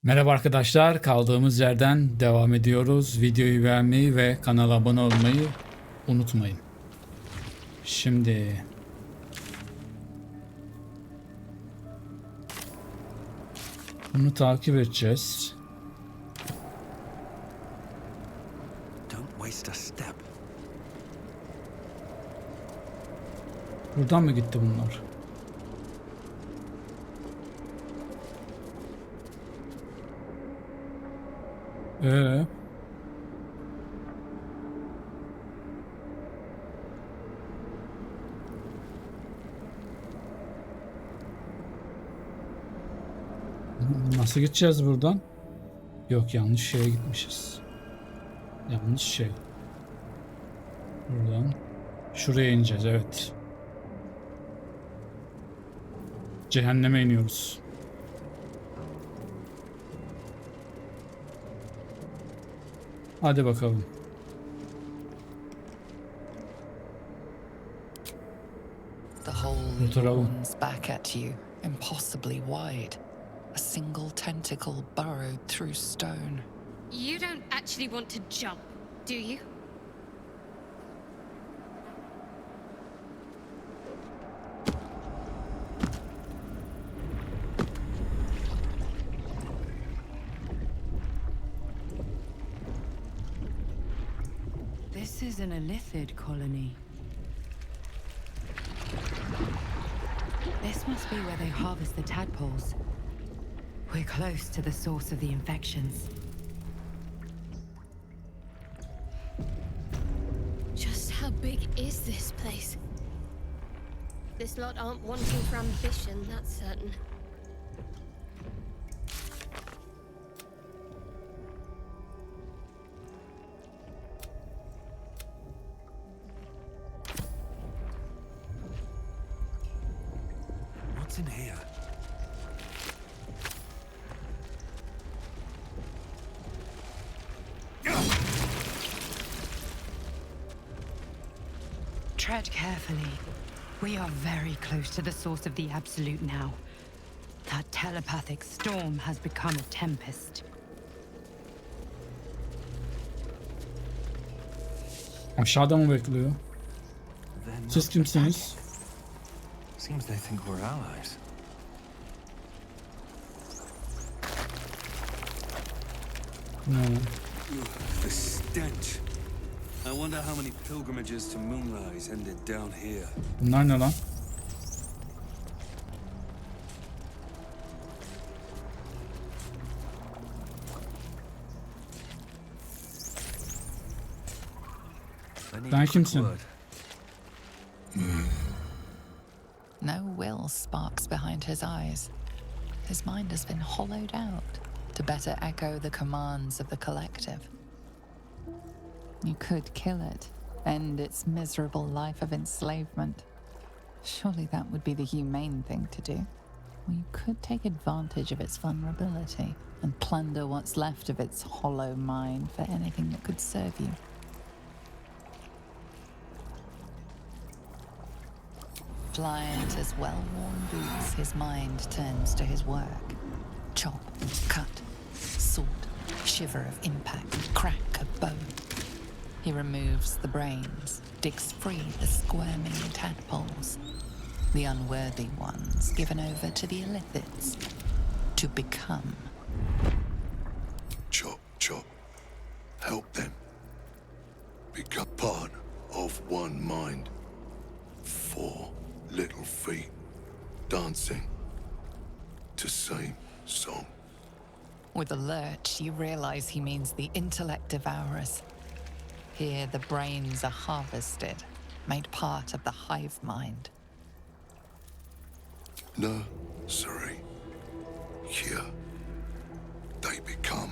Merhaba arkadaşlar, kaldığımız yerden devam ediyoruz. Videoyu beğenmeyi ve kanala abone olmayı unutmayın. Şimdi bunu takip edeceğiz. Buradan mı gitti bunlar? Ee, Nasıl gideceğiz buradan? Yok, yanlış şeye gitmişiz. Yanlış şey. Buradan şuraya ineceğiz, evet. Cehenneme iniyoruz. Hadi bakalım. The hole yawns back at you, impossibly wide. A single tentacle burrowed through stone. You don't actually want to jump, do you? This is an illithid colony. This must be where they harvest the tadpoles. We're close to the source of the infections. Just how big is this place? This lot aren't wanting for ambition, that's certain. What's in here? Tread carefully. We are very close to the source of the Absolute now. That telepathic storm has become a tempest. Aşağıda mı bekliyor? They're not Siz kimsiniz? Seems they think we're allies. Ne? The stench. I wonder how many pilgrimages to Moonrise ended down here. Bunlar ne lan? I need Sen a quick kimsin? word. No will sparks behind his eyes. His mind has been hollowed out to better echo the commands of the collective. You could kill it, end its miserable life of enslavement. Surely that would be the humane thing to do. Or you could take advantage of its vulnerability and plunder what's left of its hollow mind for anything that could serve you. Pliant as well-worn boots, his mind turns to his work. Chop, cut, sort, shiver of impact, crack of bone. He removes the brains, digs free the squirming tadpoles, the unworthy ones given over to the illithids, to become. Chop, chop. Help them. Become part of one mind. 4 little feet dancing to same song. With a lurch, you realize he means the intellect devourers. Here, the brains are harvested, made part of the hive mind. Nursery. Here they become.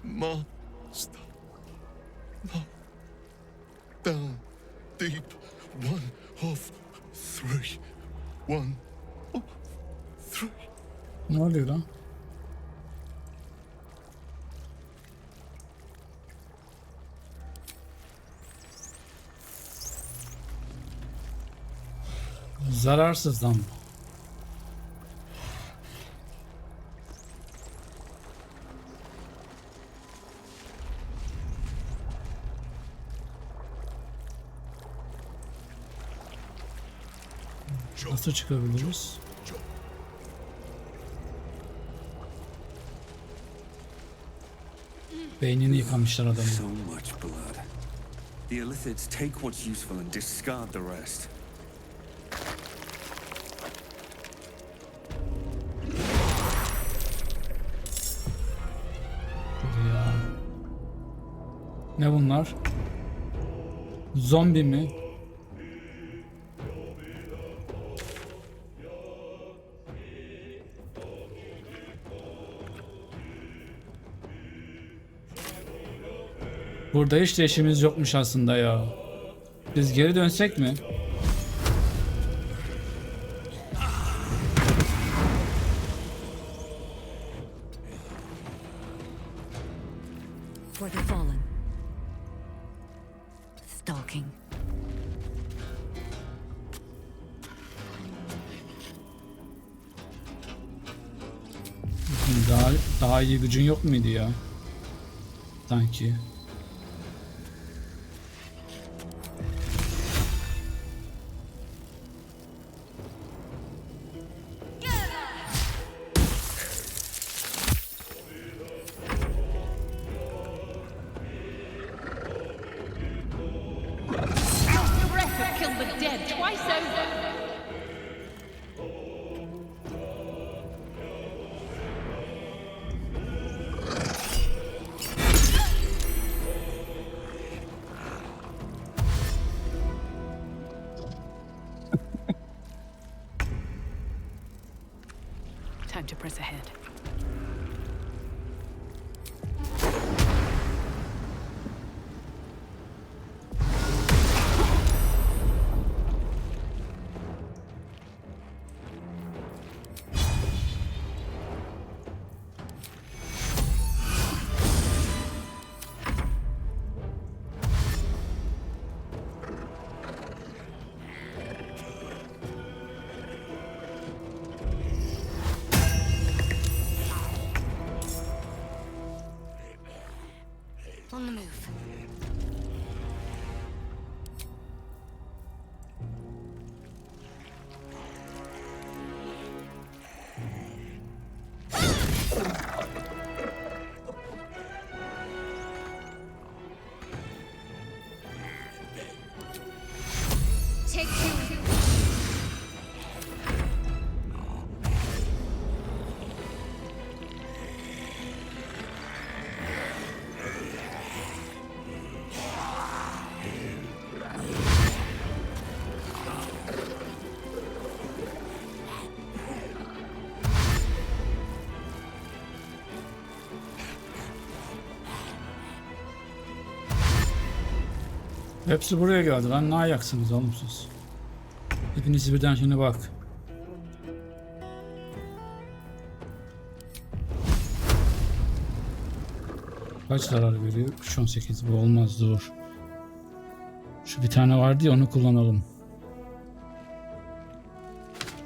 Master. No. Down deep. 1 of 3. 1 of 3. Ne oluyor lan? Zararsızdan. Nasıl çıkabiliriz? Beynini yıkamışlar adamı. So much blood. The Illithids take what's useful and discard the rest. Ya. Ne bunlar? Zombi mi? Burada hiç de işimiz yokmuş aslında ya. Biz geri dönsek mi? For the fallen. Stalking. Daha iyi gücün yok muydu ya? Sanki. Time to press ahead. On the move. Take two. Hepsi buraya geldi lan, ne ayaksınız oğlum siz? Hepiniz birden şimdi bak. Kaç zarar veriyor? 318, bu olmaz, dur. Şu bir tane vardı ya, onu kullanalım.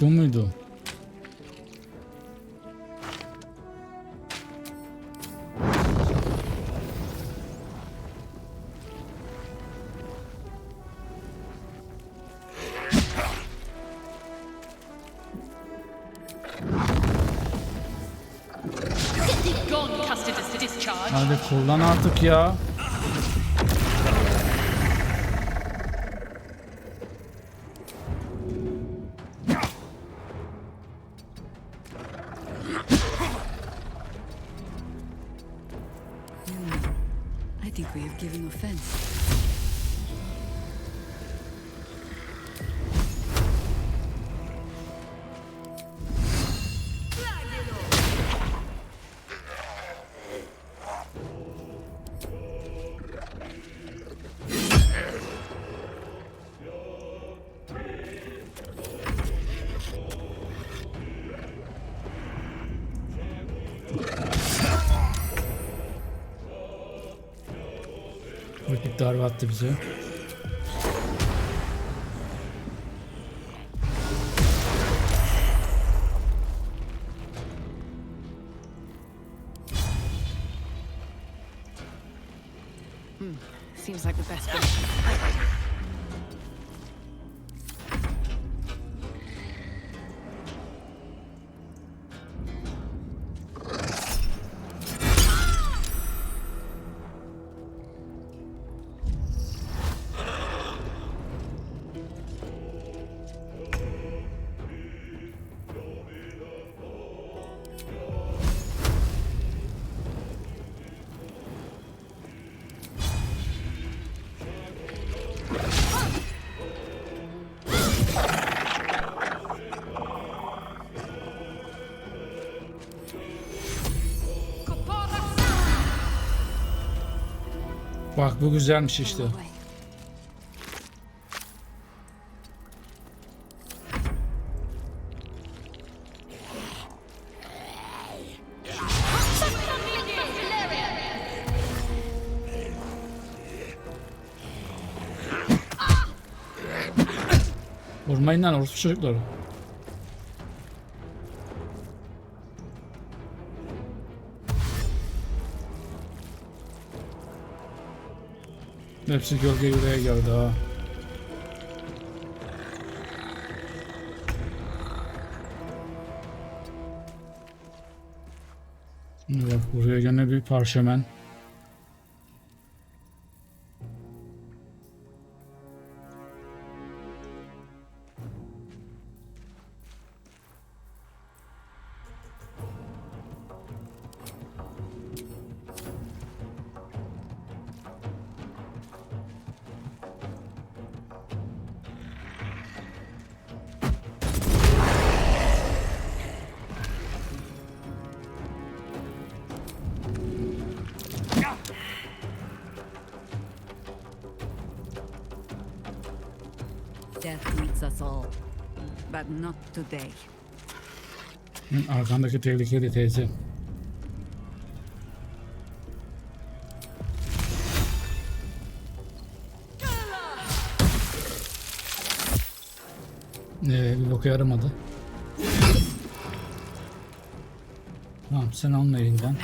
Bu muydu? Hadi kullan artık ya. I think we have given offense. Rakip darbe attı bize. Seems like the best bet. Bak bu güzelmiş işte. Vurmayın lan orospu çocukları. Hepsi gölge yüreğe geldi ha. Bak buraya gene bir parşömen. Death meets us all, but not today. Arkandaki tehlikeli teyze. Bir boka yaramadı. Tamam sen onun elinden.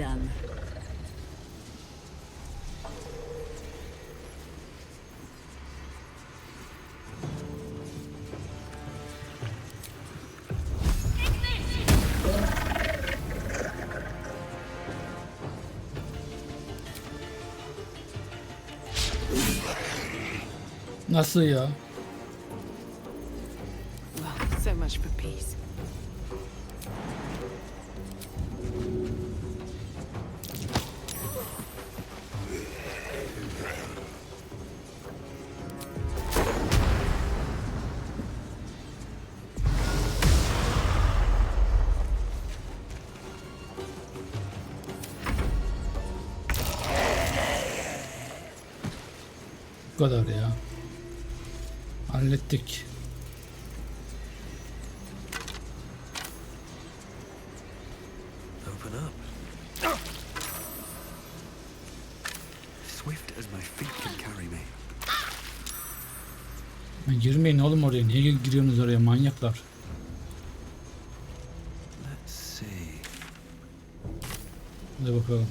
done. Nasıl ya? Well, so much for peace. Bu kadar ya. Hallettik. Open up. Swift as my feet can carry me. Girmeyin oğlum oraya. Niye giriyorsunuz oraya manyaklar? Let's see. Hadi bakalım.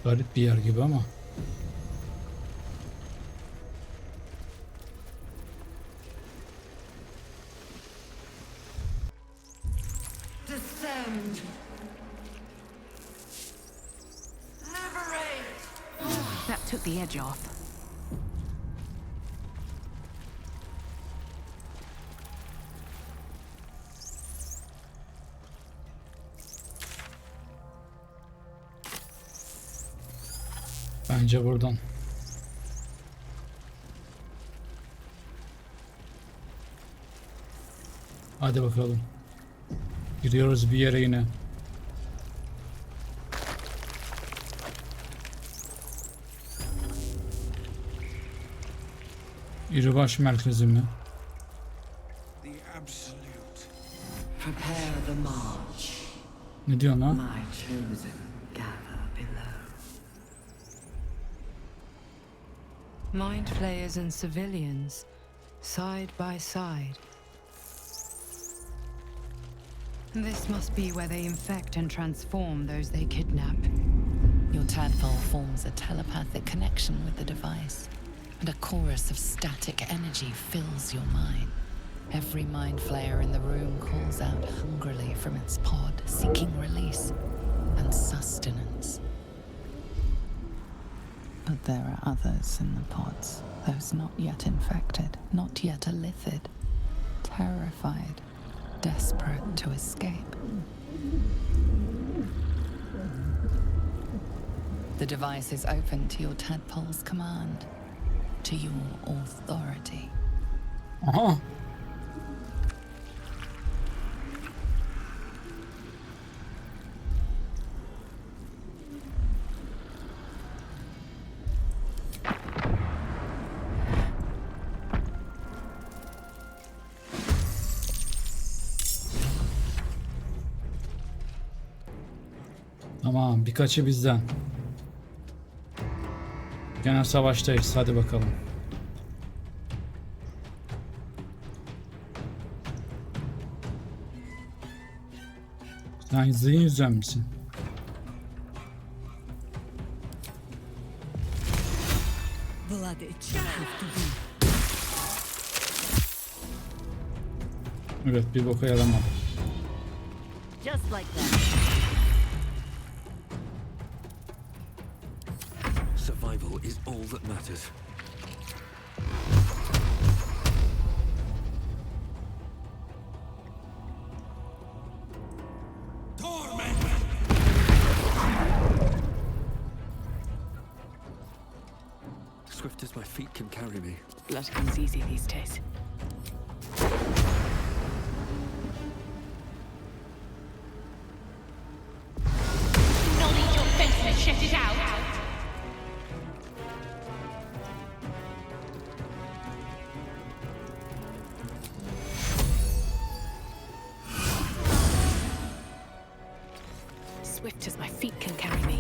Garip bir yer gibi ama. Descend. That took the edge off. Bence buradan. Hadi bakalım. Giriyoruz bir yere yine. İribaş merkezi mi? The absolute. Prepare the march. Ne diyorsun lan? My chosen gather below. Mind flayers and civilians, side by side. This must be where they infect and transform those they kidnap. Your tadpole forms a telepathic connection with the device, and a chorus of static energy fills your mind. Every mind flayer in the room calls out hungrily from its pod, seeking release and sustenance. But there are others in the pods, those not yet infected, not yet elithid, terrified, desperate to escape. The device is open to your tadpole's command, to your authority. Aha. Tamam, birkaçı bizden. Gene savaştayız. Hadi bakalım. Sen yüzden misin? Blood it shall have to be. Evet, bir boka yaramadı. Just like that. Survival is all that matters. Swift as my feet can carry me. Blood comes easy these days. Not eat your face and shut it out. Swift as my feet can carry me.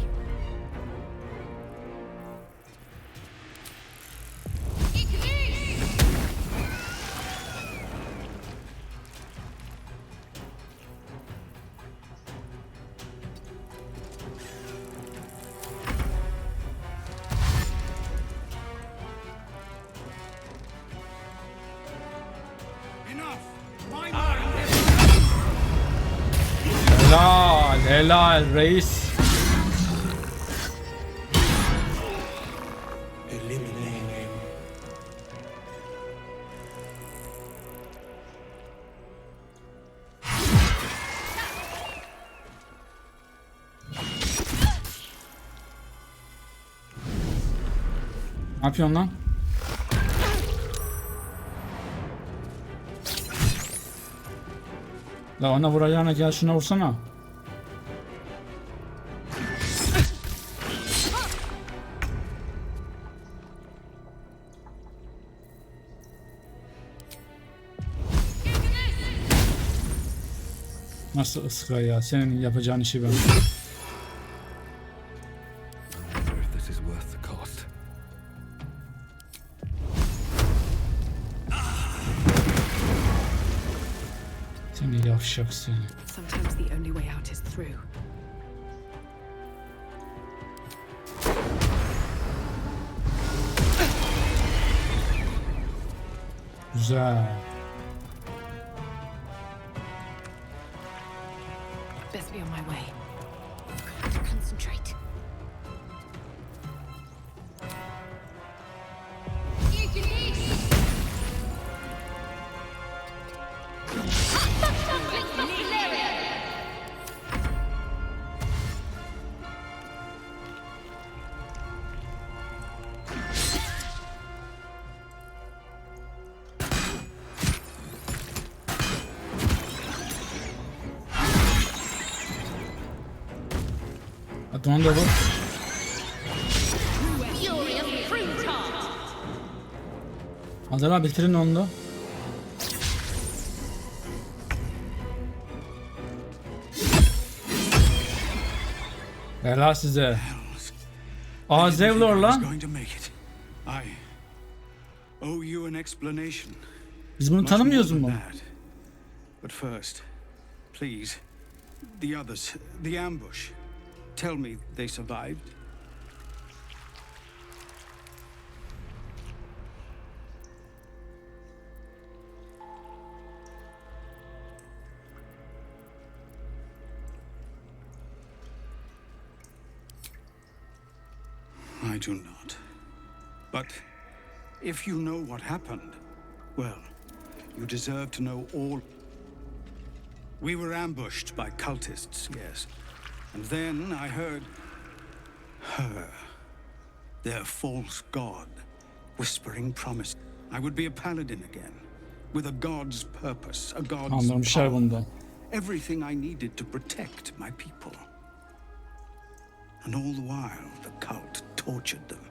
Helal reis. Eliminate. Ne yapıyorsun lan? La ona vuracağına gel şuna vursana. Nasıl ıskra ya? Senin yapacağın işi ben. I wonder if this is worth the cost. Seni yavşak seni. Sometimes the only way out is through. Güzel. Best be on my way. To concentrate. Hadi onu da vur. Hadi lan bitirin onu da. Helal size. Aa Zevlor lan. Going to make it. I owe you an explanation. Biz bunu Much more tanımıyoruz than mu? that. But first, please, the others, the ambush. Tell me they survived. I do not. But if you know what happened, well, you deserve to know all. We were ambushed by cultists, yes. And then I heard her, their false god, whispering promise. I would be a paladin again, with a god's purpose, a god's Anlamışlar power. bundan. Everything I needed to protect my people. And all the while, the cult tortured them.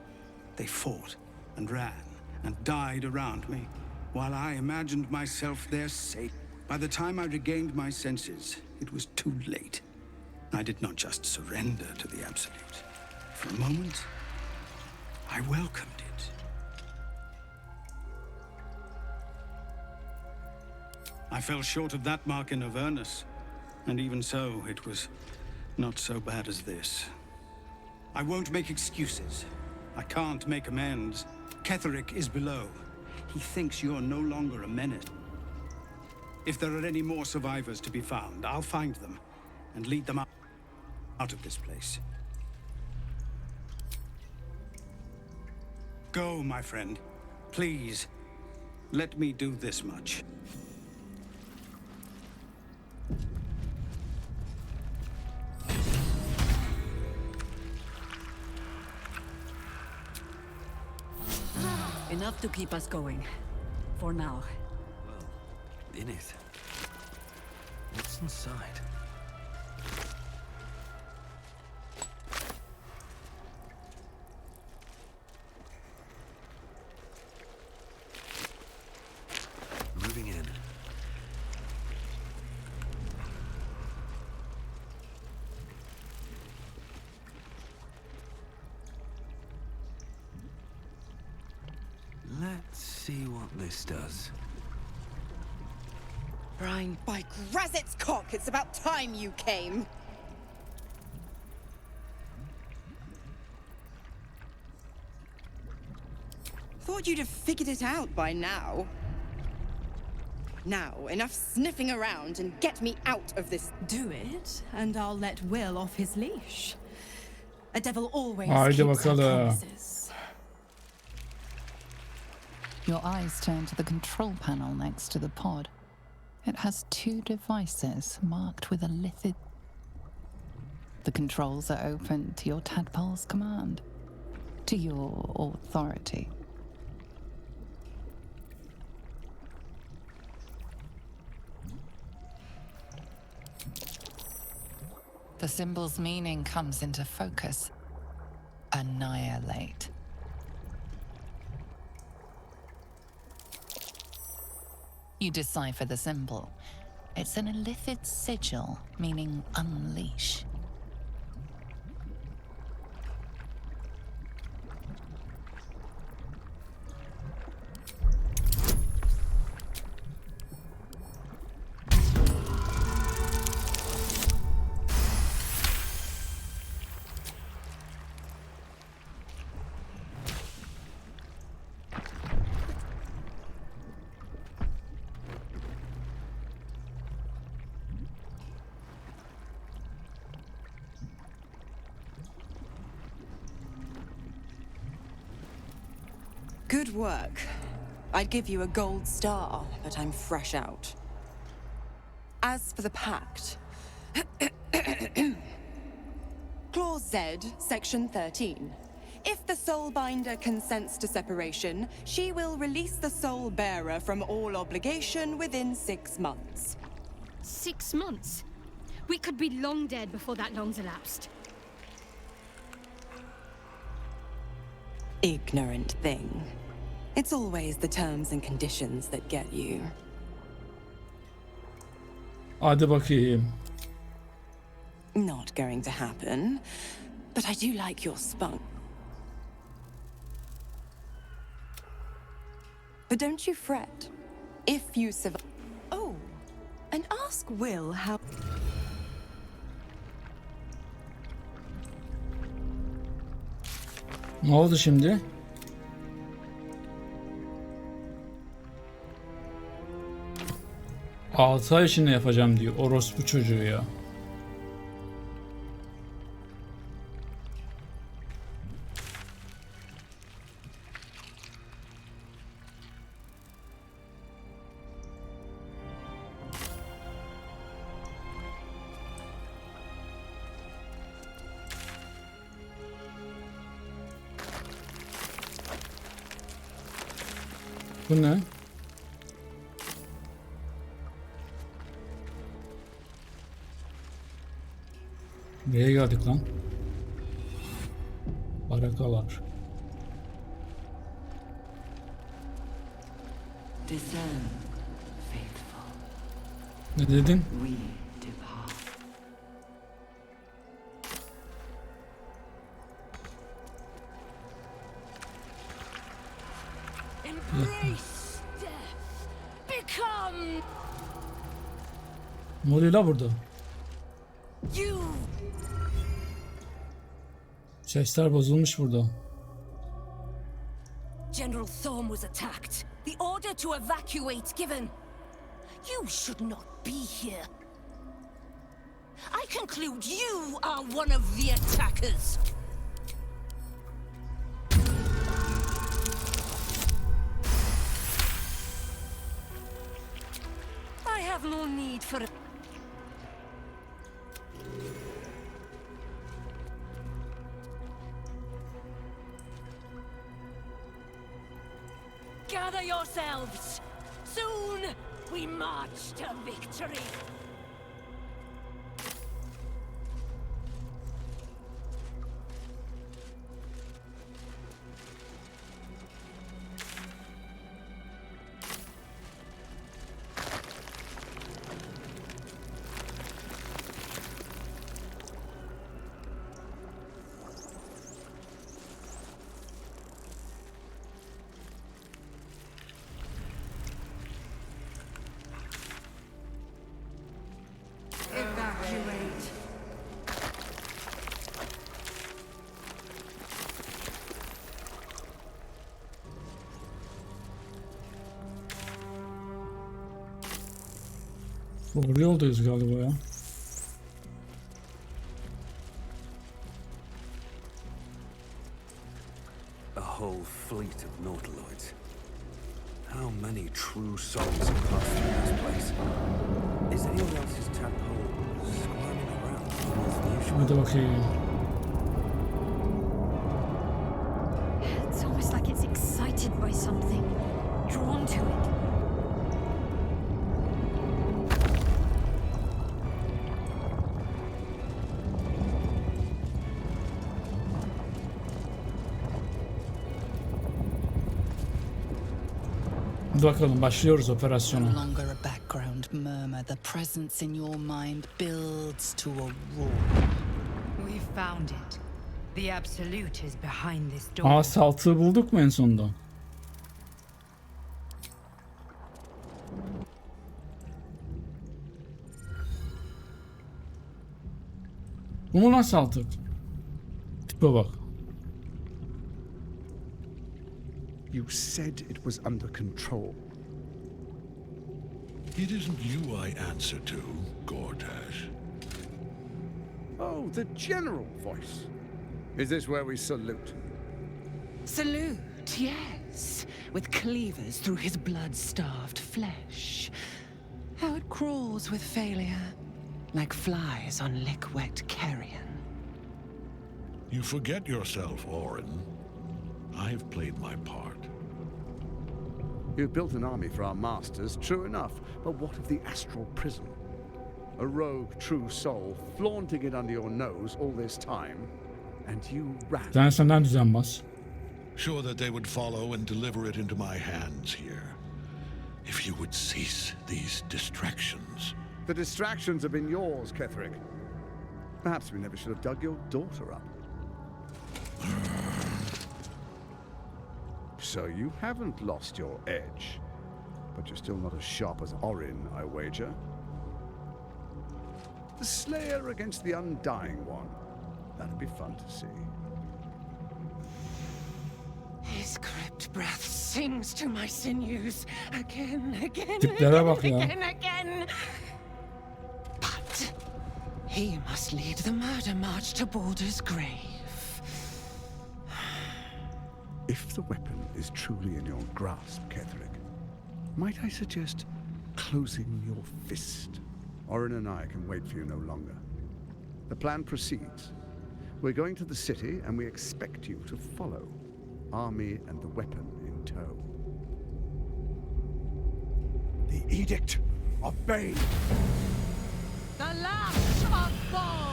They fought and ran and died around me, while I imagined myself their saint. By the time I regained my senses, it was too late. I did not just surrender to the Absolute. For a moment, I welcomed it. I fell short of that mark in Avernus, and even so, it was not so bad as this. I won't make excuses. I can't make amends. Ketherick is below. He thinks you're no longer a menace. If there are any more survivors to be found, I'll find them and lead them out of this place. Go, my friend. Please, let me do this much. Enough to keep us going. For now. In it. What's inside? Moving in. Let's see what this does. Brian, by Grazit's cock, it's about time you came. Thought you'd have figured it out by now. Now, enough sniffing around and get me out of this. Do it, and I'll let Will off his leash. A devil always Haydi keeps her bakalım. promises. Your eyes turn to the control panel next to the pod. It has two devices marked with a lithid. The controls are open to your tadpole's command, to your authority. The symbol's meaning comes into focus. Annihilate. You decipher the symbol. It's an illithid sigil, meaning unleash. Good work. I'd give you a gold star, but I'm fresh out. As for the pact, Clause Z, Section 13. If the Soulbinder consents to separation, she will release the Soul Bearer from all obligation within 6 months. 6 months? We could be long dead before that long's elapsed. Ignorant thing. It's always the terms and conditions that get you. Hadi bakayım. Not going to happen, but I do like your spunk. But don't you fret. If you survive... Oh, and ask Will how... Ne oldu şimdi? Altı ay içinde yapacağım diyor. Orospu çocuğu ya. Bu ne? Nereye geldik lan? Barakalar. Discern, faithful. Ne dedin? We depart. Embrace death. Become Ne oluyor la burada? you. Sesler bozulmuş burada. General Thorm was attacked. The order to evacuate given. You should not be here. I conclude you are one of the attackers. I have no need for... Gather yourselves! Soon we march to victory! Doğru yoldayız galiba ya. A whole fleet of nautiloids. How many true souls have passed through this place? Is anyone else's tadpole squirming around more than usual? Hadi bakayım. It's almost like it's excited by something, drawn to it. Hadi bakalım başlıyoruz operasyona. No longer a background murmur, the presence in your mind builds to a roar. We found it. The absolute is behind this door. Saltığı bulduk mu en sonunda? Bu mu lan saltık? Tipe bak. You said it was under control. It isn't you I answer to, Gortash. Oh, the general voice. Is this where we salute? Salute, yes. With cleavers through his blood-starved flesh. How it crawls with failure, like flies on lick-wet carrion. You forget yourself, Orin. I've played my part. You've built an army for our masters, true enough. But what of the astral prison? A rogue true soul flaunting it under your nose all this time, and you ran. Ben senden düzenbaz. Sure that they would follow and deliver it into my hands here. If you would cease these distractions. The distractions have been yours, Ketherick. Perhaps we never should have dug your daughter up. So you haven't lost your edge, but you're still not as sharp as Orin, I wager. The Slayer against the Undying One. That'd be fun to see. His crypt breath sings to my sinews again, Tiplere bak ya. again. But he must lead the murder march to Baldur's grave. If the weapon is truly in your grasp, Ketherick, might I suggest closing your fist? Orin and I can wait for you no longer. The plan proceeds. We're going to the city, and we expect you to follow. Army and the weapon in tow. The Edict of Bane. The last of Ball.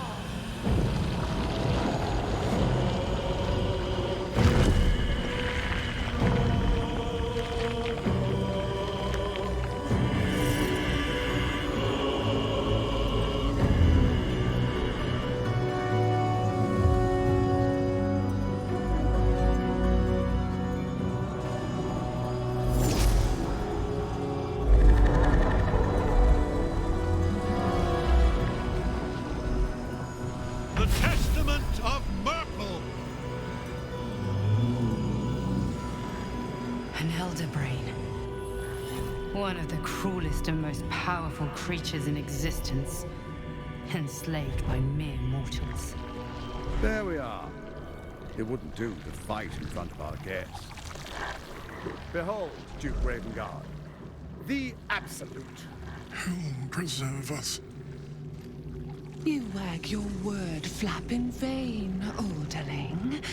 One of the cruelest and most powerful creatures in existence, enslaved by mere mortals. There we are. It wouldn't do to fight in front of our guests. Behold, Duke Ravengard, the Absolute. Whom preserve us? You wag your word flap in vain, Alderling.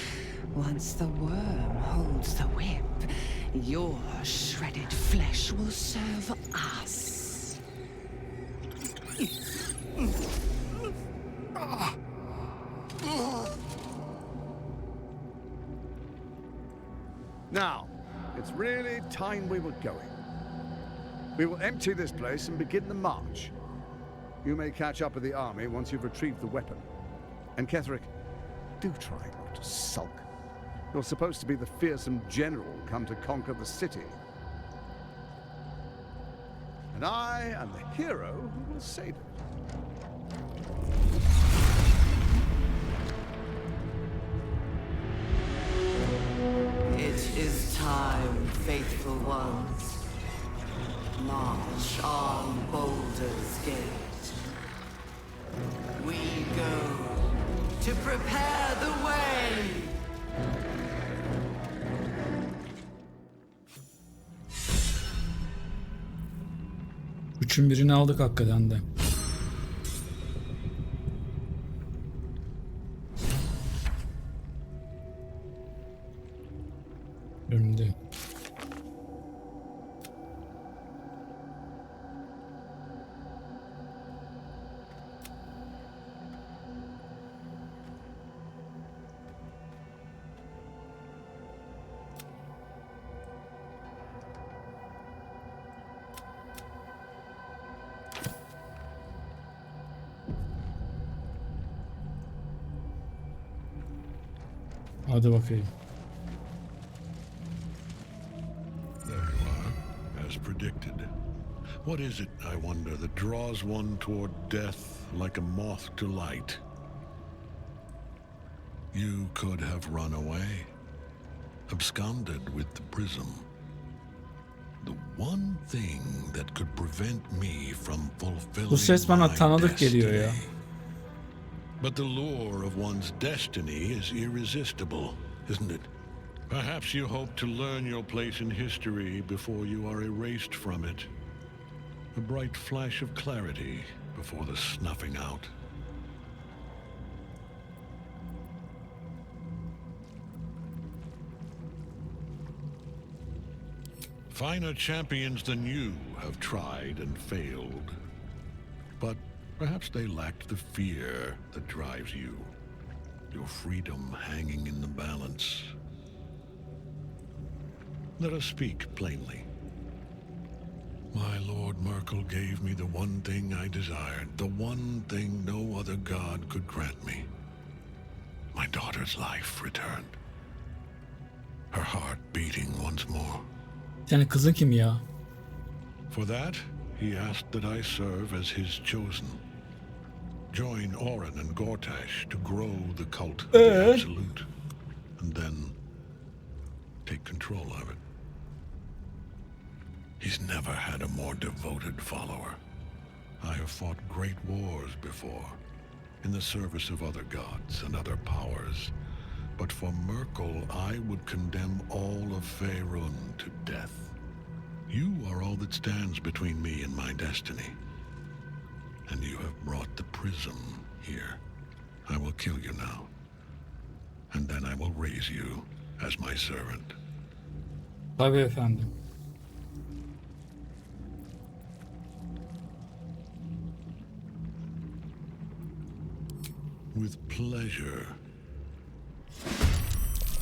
Once the worm holds the whip, your shredded flesh will serve us. Now, it's really time we were going. We will empty this place and begin the march. You may catch up with the army once you've retrieved the weapon. And Ketherick, do try not to sulk. You're supposed to be the fearsome general come to conquer the city. And I am the hero who will save it. It is time, faithful ones. March. march on Baldur'S Gate. We go to prepare the way. Üçün birini aldık hakikaten de. Şimdi. Hadi bakayım. There you are, as predicted. What is it, I wonder, that draws one toward death like a moth to light? You could have run away, absconded with the prism. The one thing that could prevent me from fulfilling Bu ses bana my tanıdık geliyor ya. But the lure of one's destiny is irresistible, isn't it? Perhaps you hope to learn your place in history before you are erased from it. A bright flash of clarity before the snuffing out. Finer champions than you have tried and failed. But perhaps they lacked the fear that drives you. Your freedom hanging in the balance. Let us speak plainly. My Lord Merkel gave me the one thing I desired, the one thing no other god could grant me. My daughter's life returned. Her heart beating once more. Yani kızın kim ya? For that, he asked that I serve as his chosen. Join Orin and Gortash to grow the cult of the Absolute, and then take control of it. He's never had a more devoted follower. I have fought great wars before, in the service of other gods and other powers. But for Merkel, I would condemn all of Faerun to death. You are all that stands between me and my destiny. And you have brought the prism here. I will kill you now. And then I will raise you as my servant. Tabii efendim. With pleasure.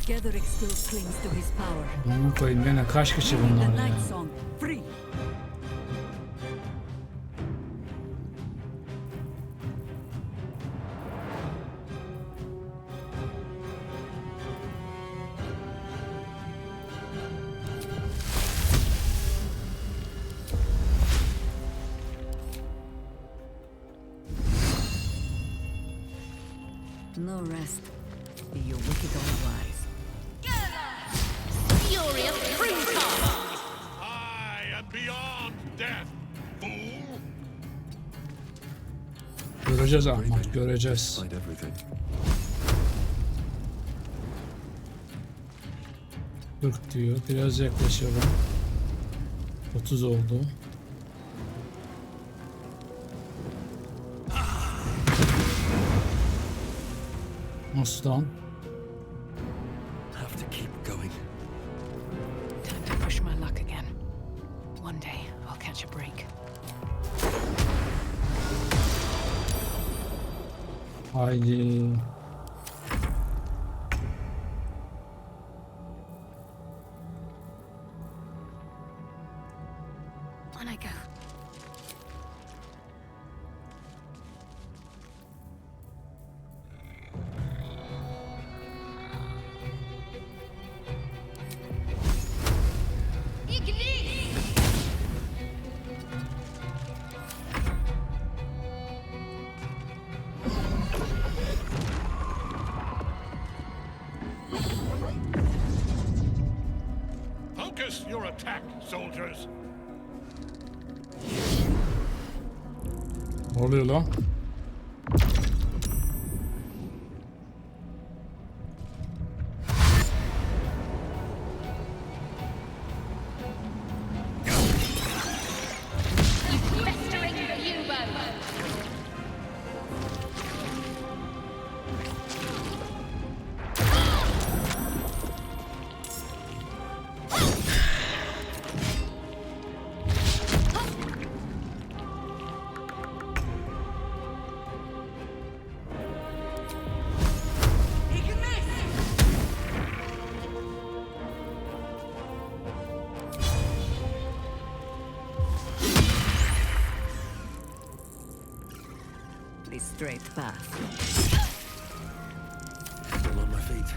Gathering still clings to his power. Bunu koyayım gene kaç kişi bunlar The ya. night song, free. No rest. Be you wicked or wise. Fury of Springtime! I am beyond death, fool! Göreceğiz Ahmet, göreceğiz. Türk diyor, biraz yaklaşalım. 30 oldu. Nasıl lan? Have to keep going. Time to push my luck again. One day I'll catch a break. Haydi. On I go. Focus your attack, soldiers! Ne oluyor lan? Straight path. Still on my feet.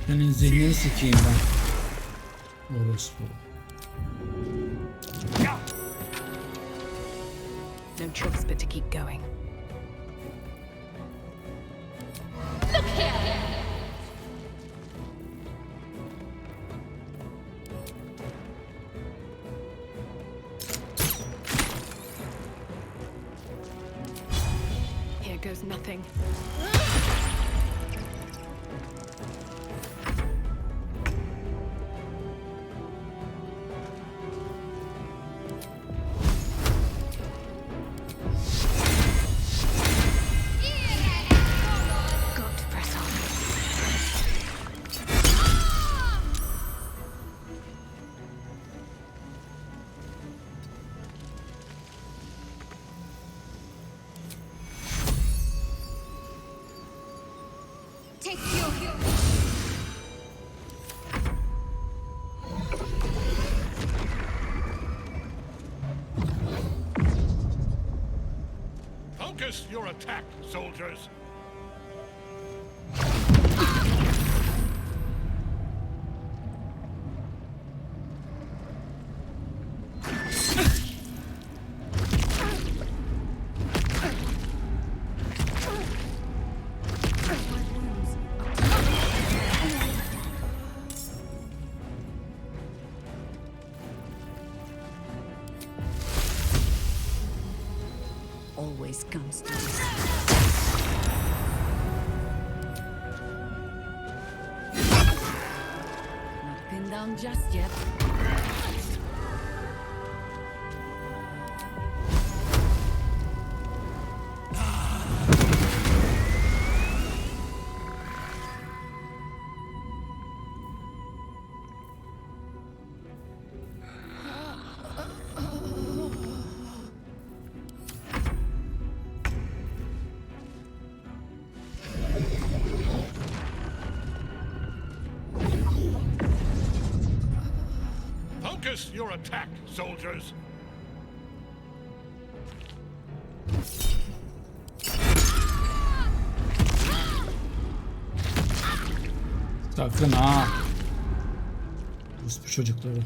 Senin zihnini sikeyim ben. Orospu. No choice but to keep going. Look here! Here goes nothing. Got to press on. Take your... Focus your attack, soldiers! Always comes to this. Not pinned down just yet. Focus your attack, soldiers! Sakın ha. Bu çocukları.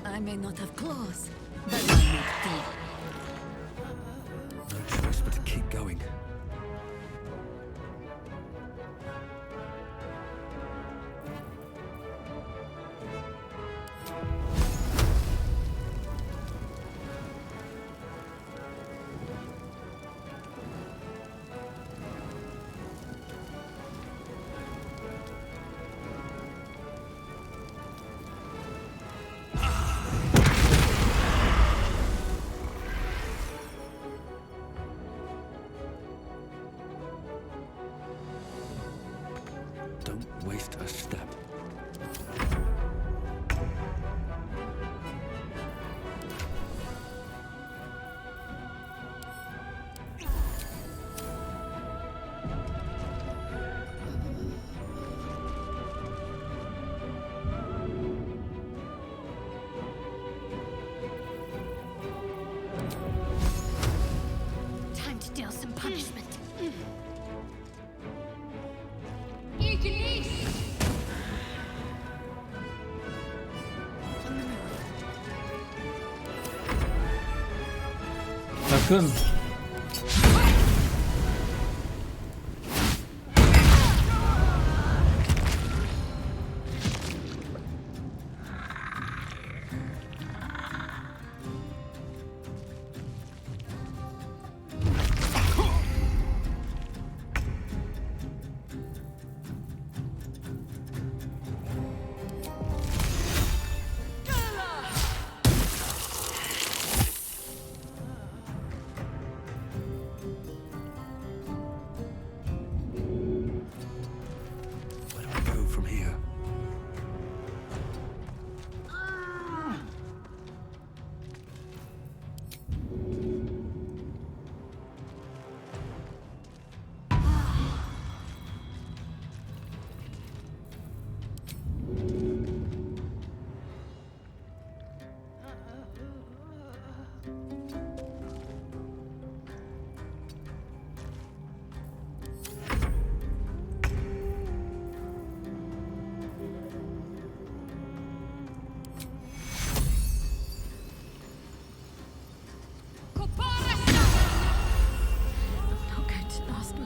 I may not have claws, but I make teeth. No choice but to keep going. Time to deal some punishment. Sakın.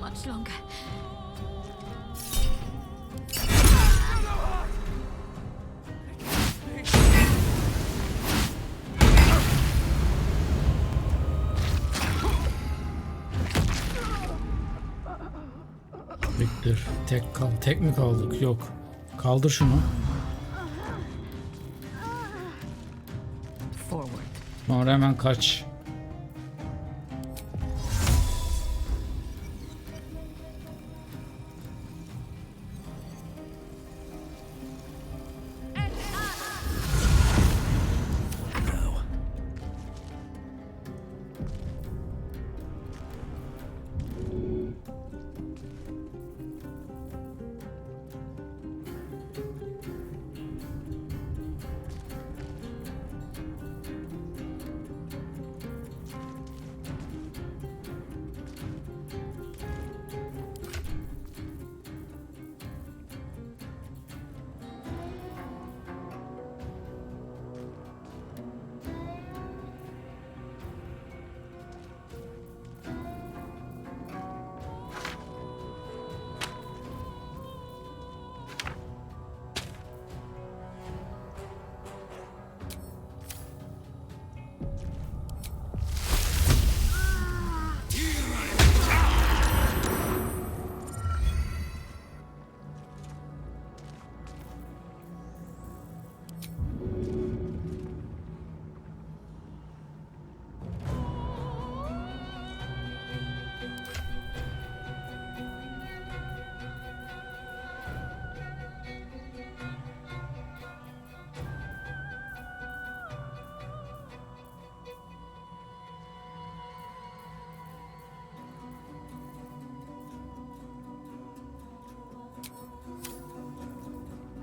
Much longer. Bektir. Tek mi kaldık? Yok. Kaldır şunu. Sonra hemen kaç.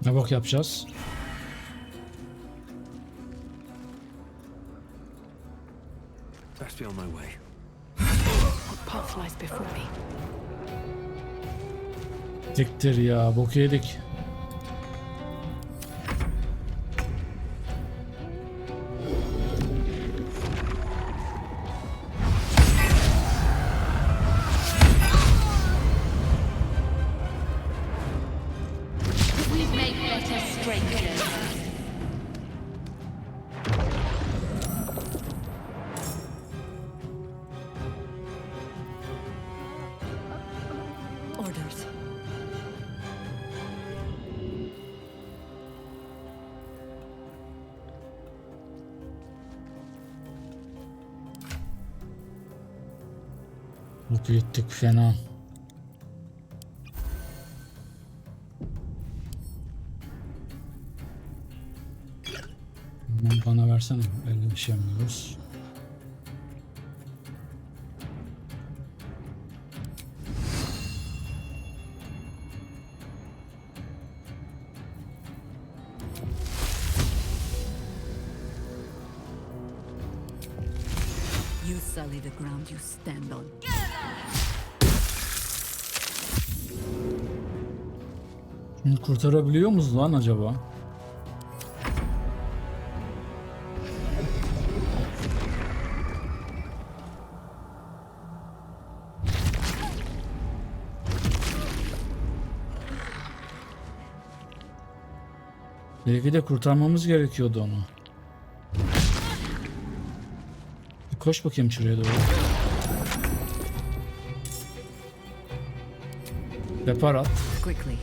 Ne bak yapacağız? Best be on my way. What path lies before me? Diktir ya, bok yedik. Bok yettik fena. Bana versene, elde bir şey yapmıyoruz. You sully the ground you stand on. Bunu kurtarabiliyor muyuz lan acaba? Belki de kurtarmamız gerekiyordu onu. Bir koş bakayım şuraya doğru. Depar at. Quickly.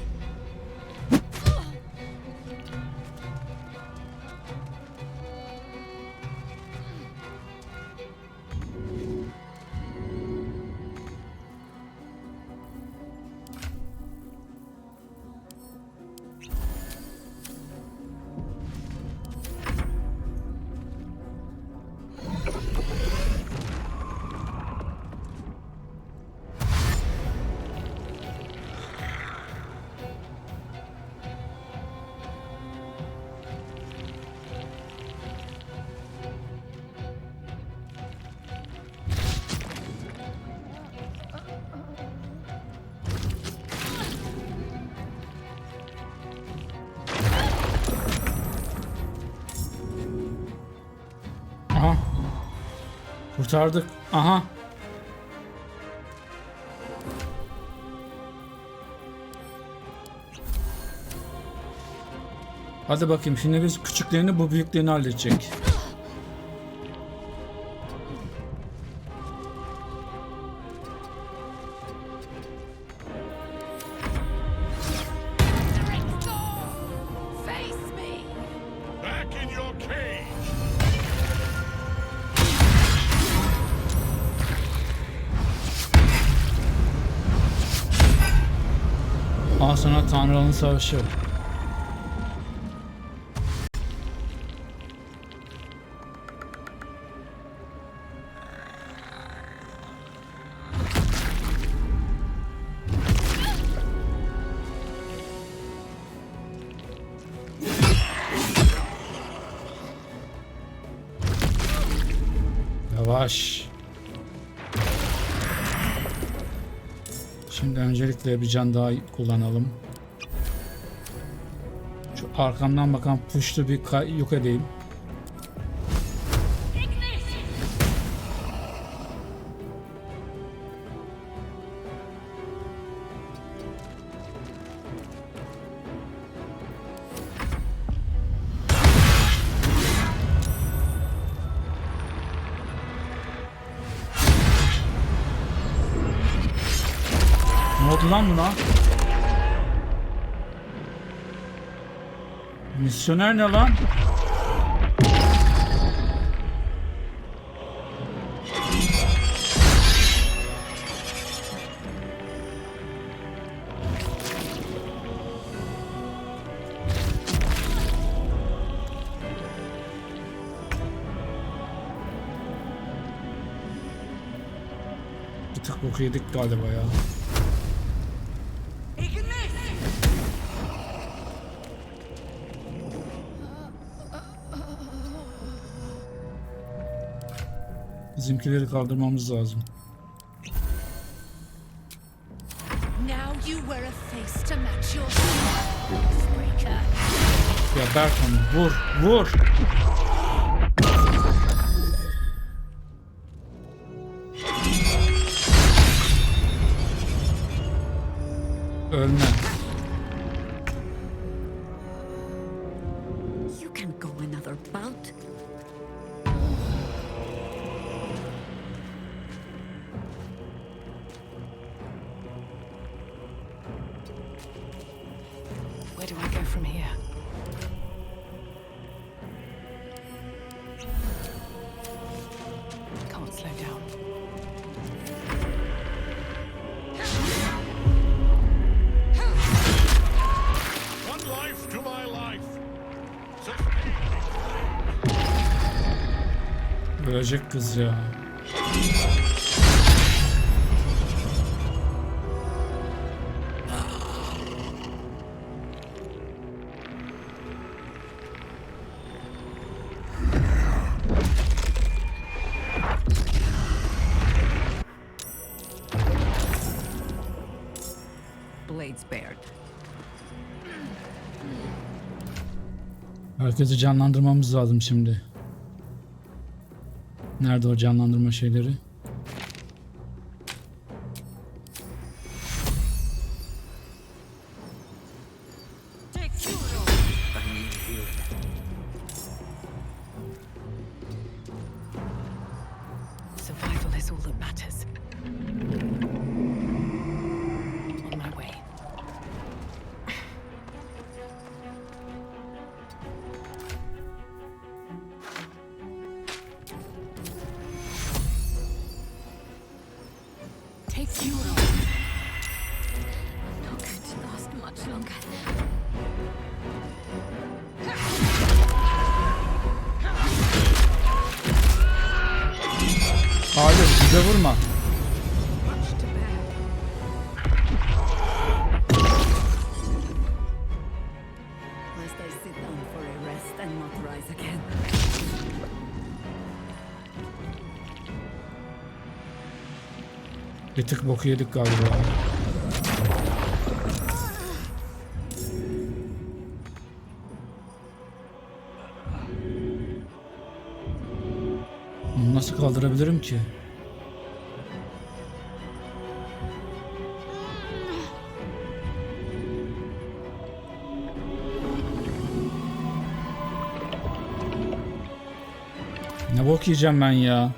Aha. Kurtardık. Aha. Hadi bakayım, şimdi biz küçüklerini, bu büyüklerini halledecek. Al sana Tanrı'nın savaşı. Yavaş. Şimdi öncelikle bir can daha kullanalım. Şu arkamdan bakan puştu bir yok edeyim. Ne oldu lan buna? Misyoner ne lan? Bir tık boku yedik galiba ya. Bizimkileri kaldırmamız lazım. Now you wear a face to match your breaker. Ya Berkan vur, vur. Ölme. You can go another bout. Where do I go from here? Can't slow down. One life to my life. Ölecek kız ya. Herkesi canlandırmamız lazım şimdi. Nerede o canlandırma şeyleri? Survival is all that matters. On my way. Take Euro. Not going to last much longer. Hayır, bize vurma. Lest I sit down for a rest and not rise again. Bir tık boku yedik galiba. Bunu nasıl kaldırabilirim ki? Ne bok yiyeceğim ben ya?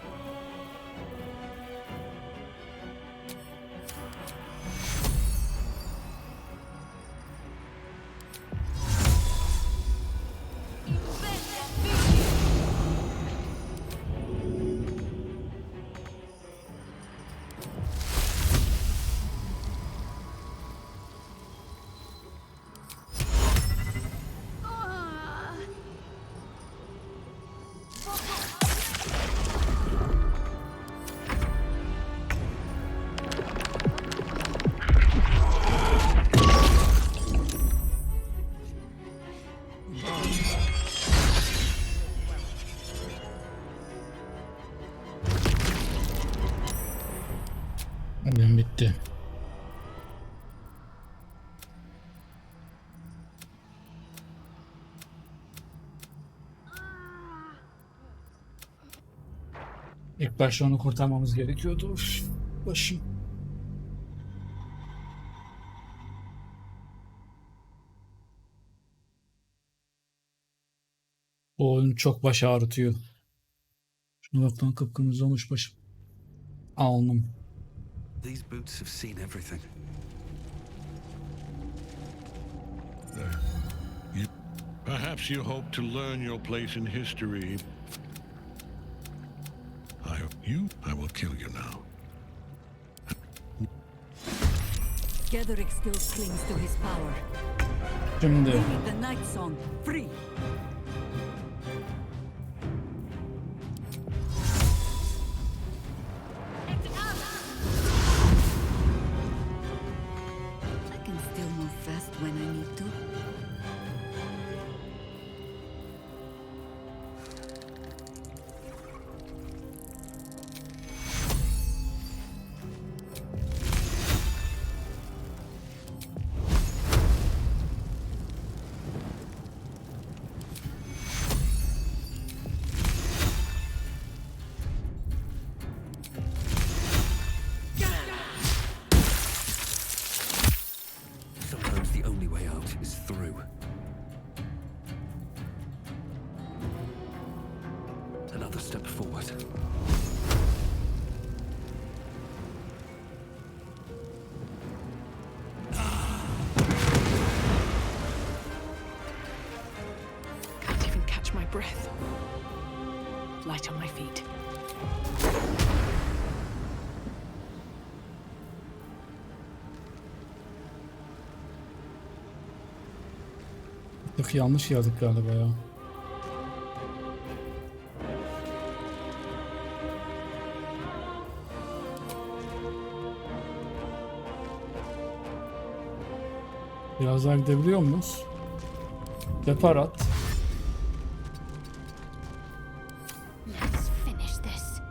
Oyun bitti. İlk başta onu kurtarmamız gerekiyordu. Uf, başım. Bu oyun çok baş ağrıtıyor. Şuna bak lan, kıpkırmızı olmuş başım. Alnım. These boots have seen everything. Perhaps you hope to learn your place in history. I will kill you now. Gathering skills clings to his power. Şimdi. The night song, free. I can still move fast when I need to. Sometimes the only way out is through. Another step forward. Can't even catch my breath. Light on my feet. Çok yanlış geldik galiba ya. Biraz daha gidebiliyor muyuz? Depar at. Let's finish this.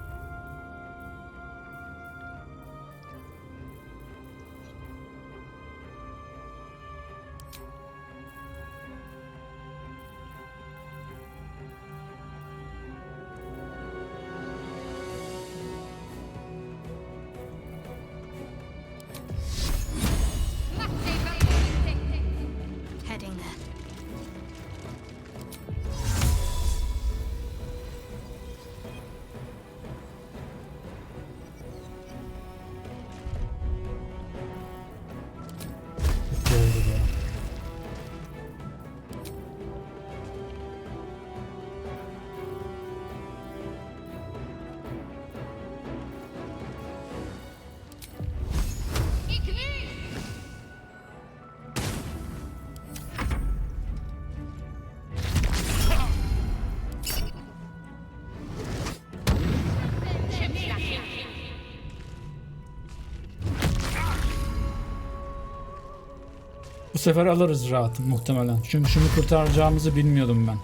sefer alırız rahat muhtemelen. Çünkü şunu kurtaracağımızı bilmiyordum ben.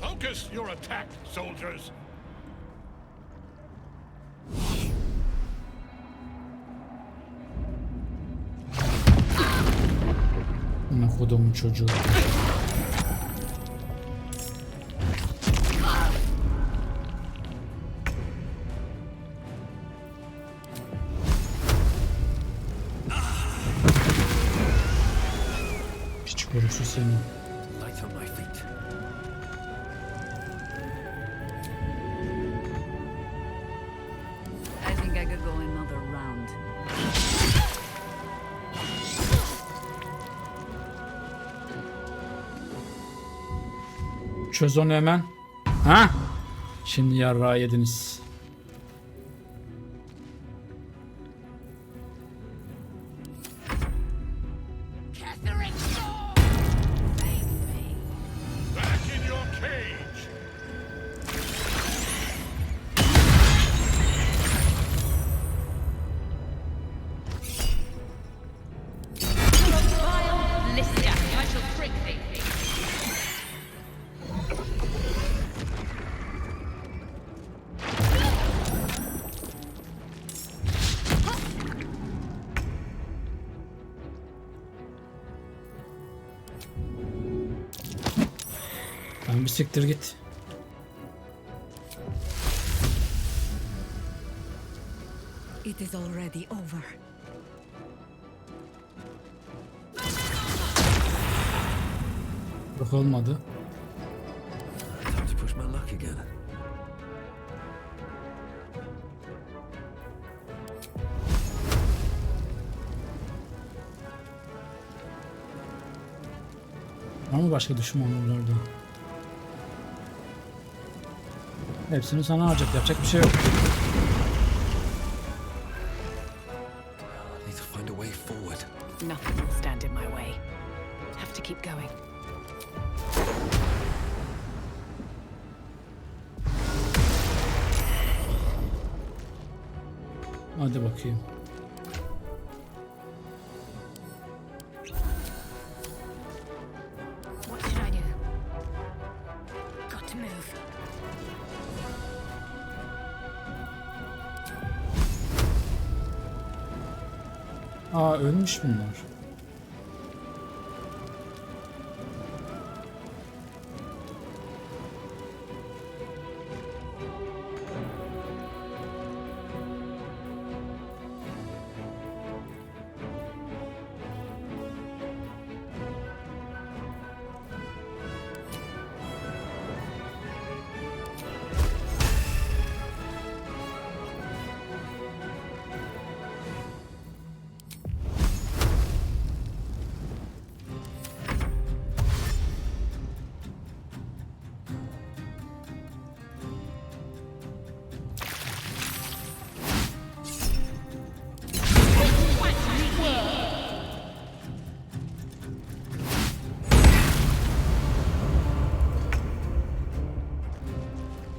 Focus your attack, soldiers. Ne kodumun çocuğu. Piç kurusu seni. Light on my feet. I think I could go another round. Çöz onu hemen. Ha? Şimdi yarrağı yediniz. Back in your cage. I shall prick thee. Lan bir siktir git. It is already over. Yok olmadı. Time to push my luck again. Var mı başka düşmanlar orada? Hepsini sana harcayacak. Yapacak bir şey yok. Need to find a way forward. Nothing will stand in my way. Have to keep going. Hadi bakayım. What should I do? Got to move. Aa ölmüş bunlar.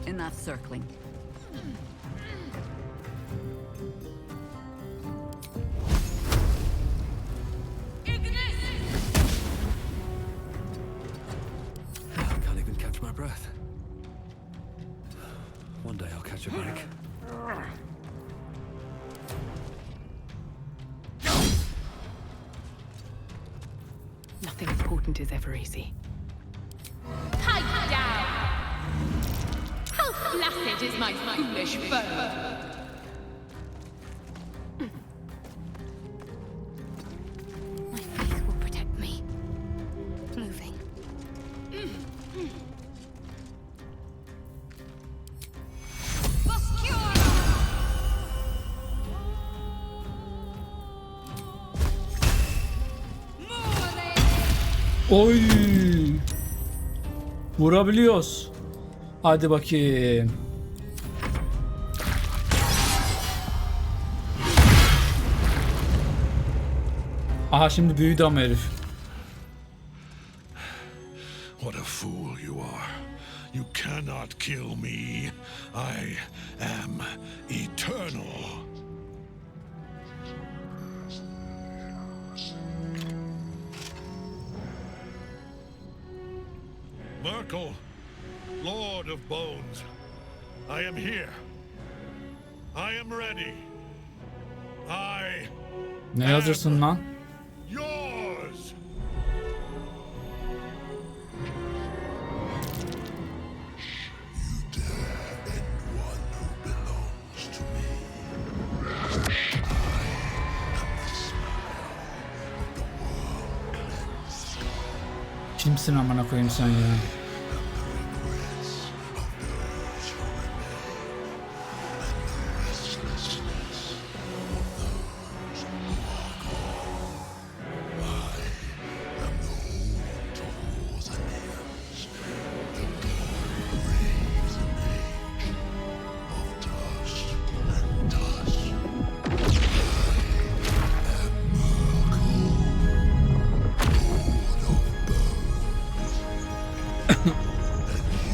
Enough circling. I can't even catch my breath. One day I'll catch a break. Nothing important is ever easy. Pipe down! How flaccid is my foolish foe! My faith will protect me. Moving. Oy! Vurabiliyoruz. Hadi bakayım. Aha şimdi büyüdü ama herif. What a fool you are. cannot kill me. I am eternal. Merkel, Lord of Bones, I am here. I am ready. I Ne yazırsın lan? yours. Kimsin amına koyayım sen ya?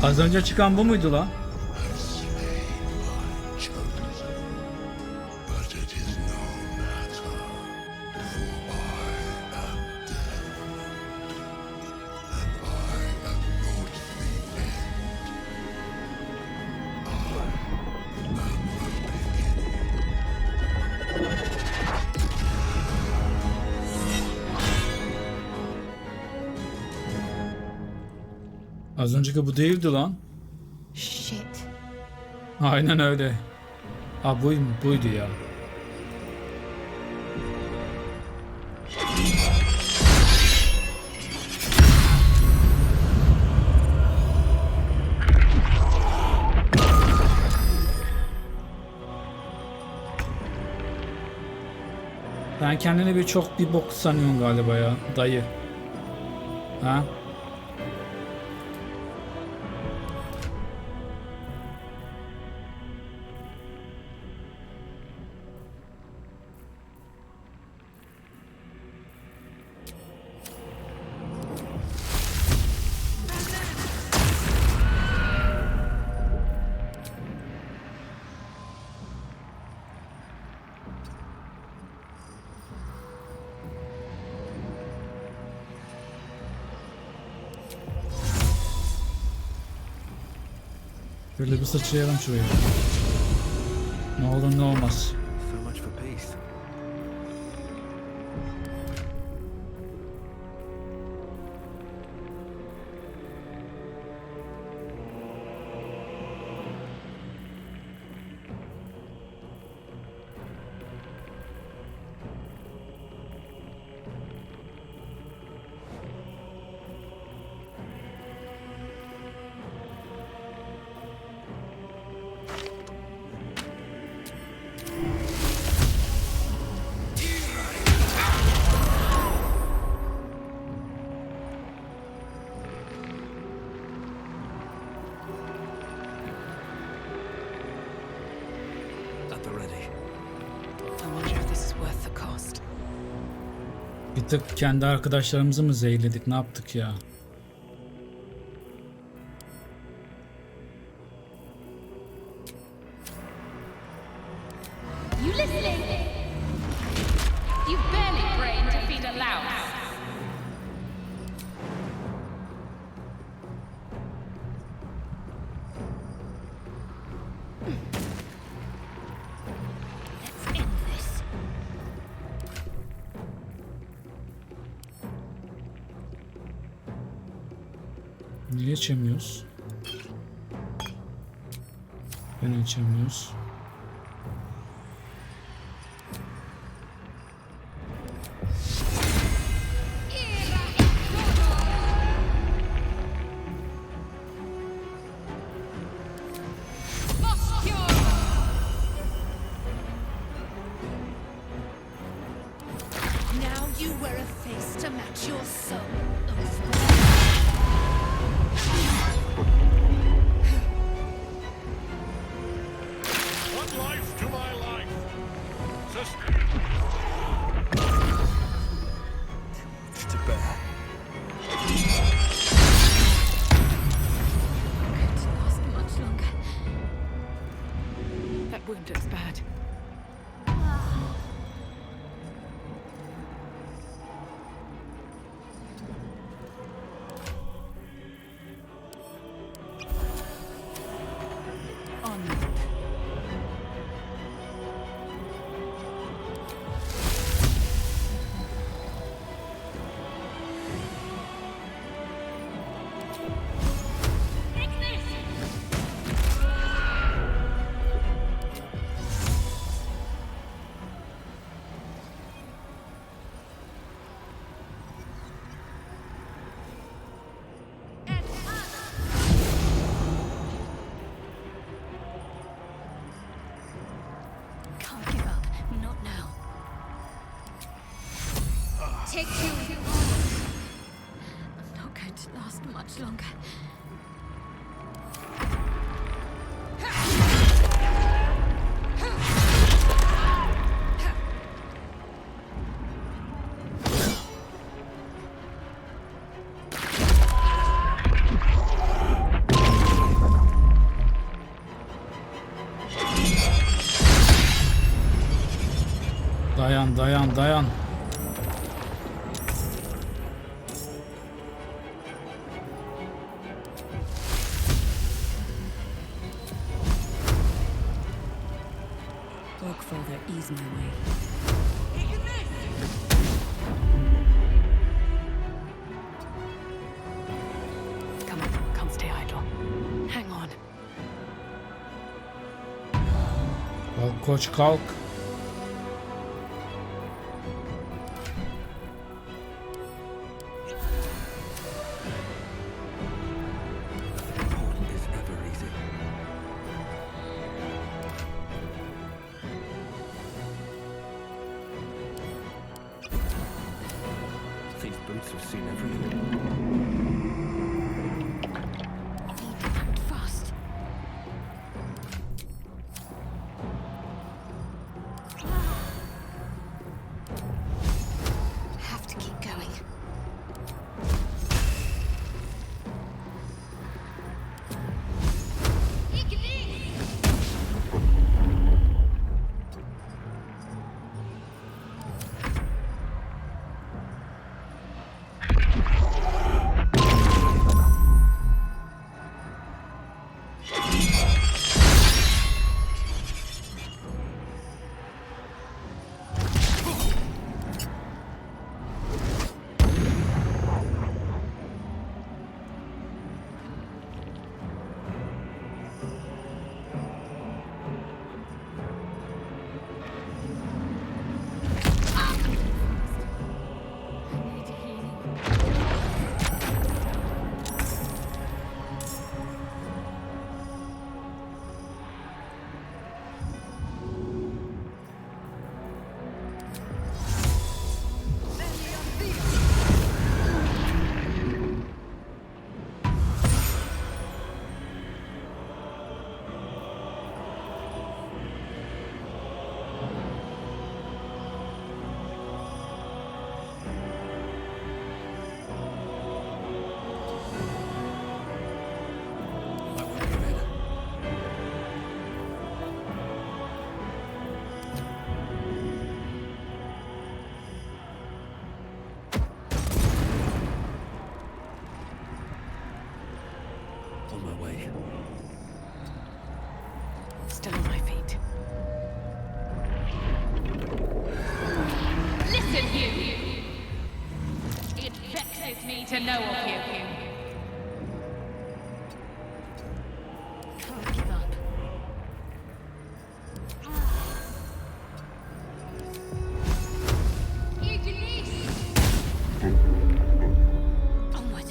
Az önce çıkan bu muydu lan? Az önceki bu değildi lan. Shit. Aynen öyle. Ha buydu ya. Sen kendini bir bok sanıyorsun galiba ya dayı. Ha? Şöyle bir sıçrayalım şuraya. Ne olur ne olmaz. So much for peace. Bir tık kendi arkadaşlarımızı mı zehirledik, ne yaptık ya? You listening? You've barely brain to feed a louse. Let's end this. Niye içemiyoruz? Ben içemiyoruz. Now you wear a face to match your soul. One life to my life. To bear. Could last much take you. I'm not going to last much longer. Dayan. Work further, ease my way. Come on, can't stay idle. Hang on. Kalk koç kalk. These boots have seen everything. Need to act fast. Have to keep going. On my way. Still on my feet. Listen, you! It vexes me to know of you. Can't give up. Onward.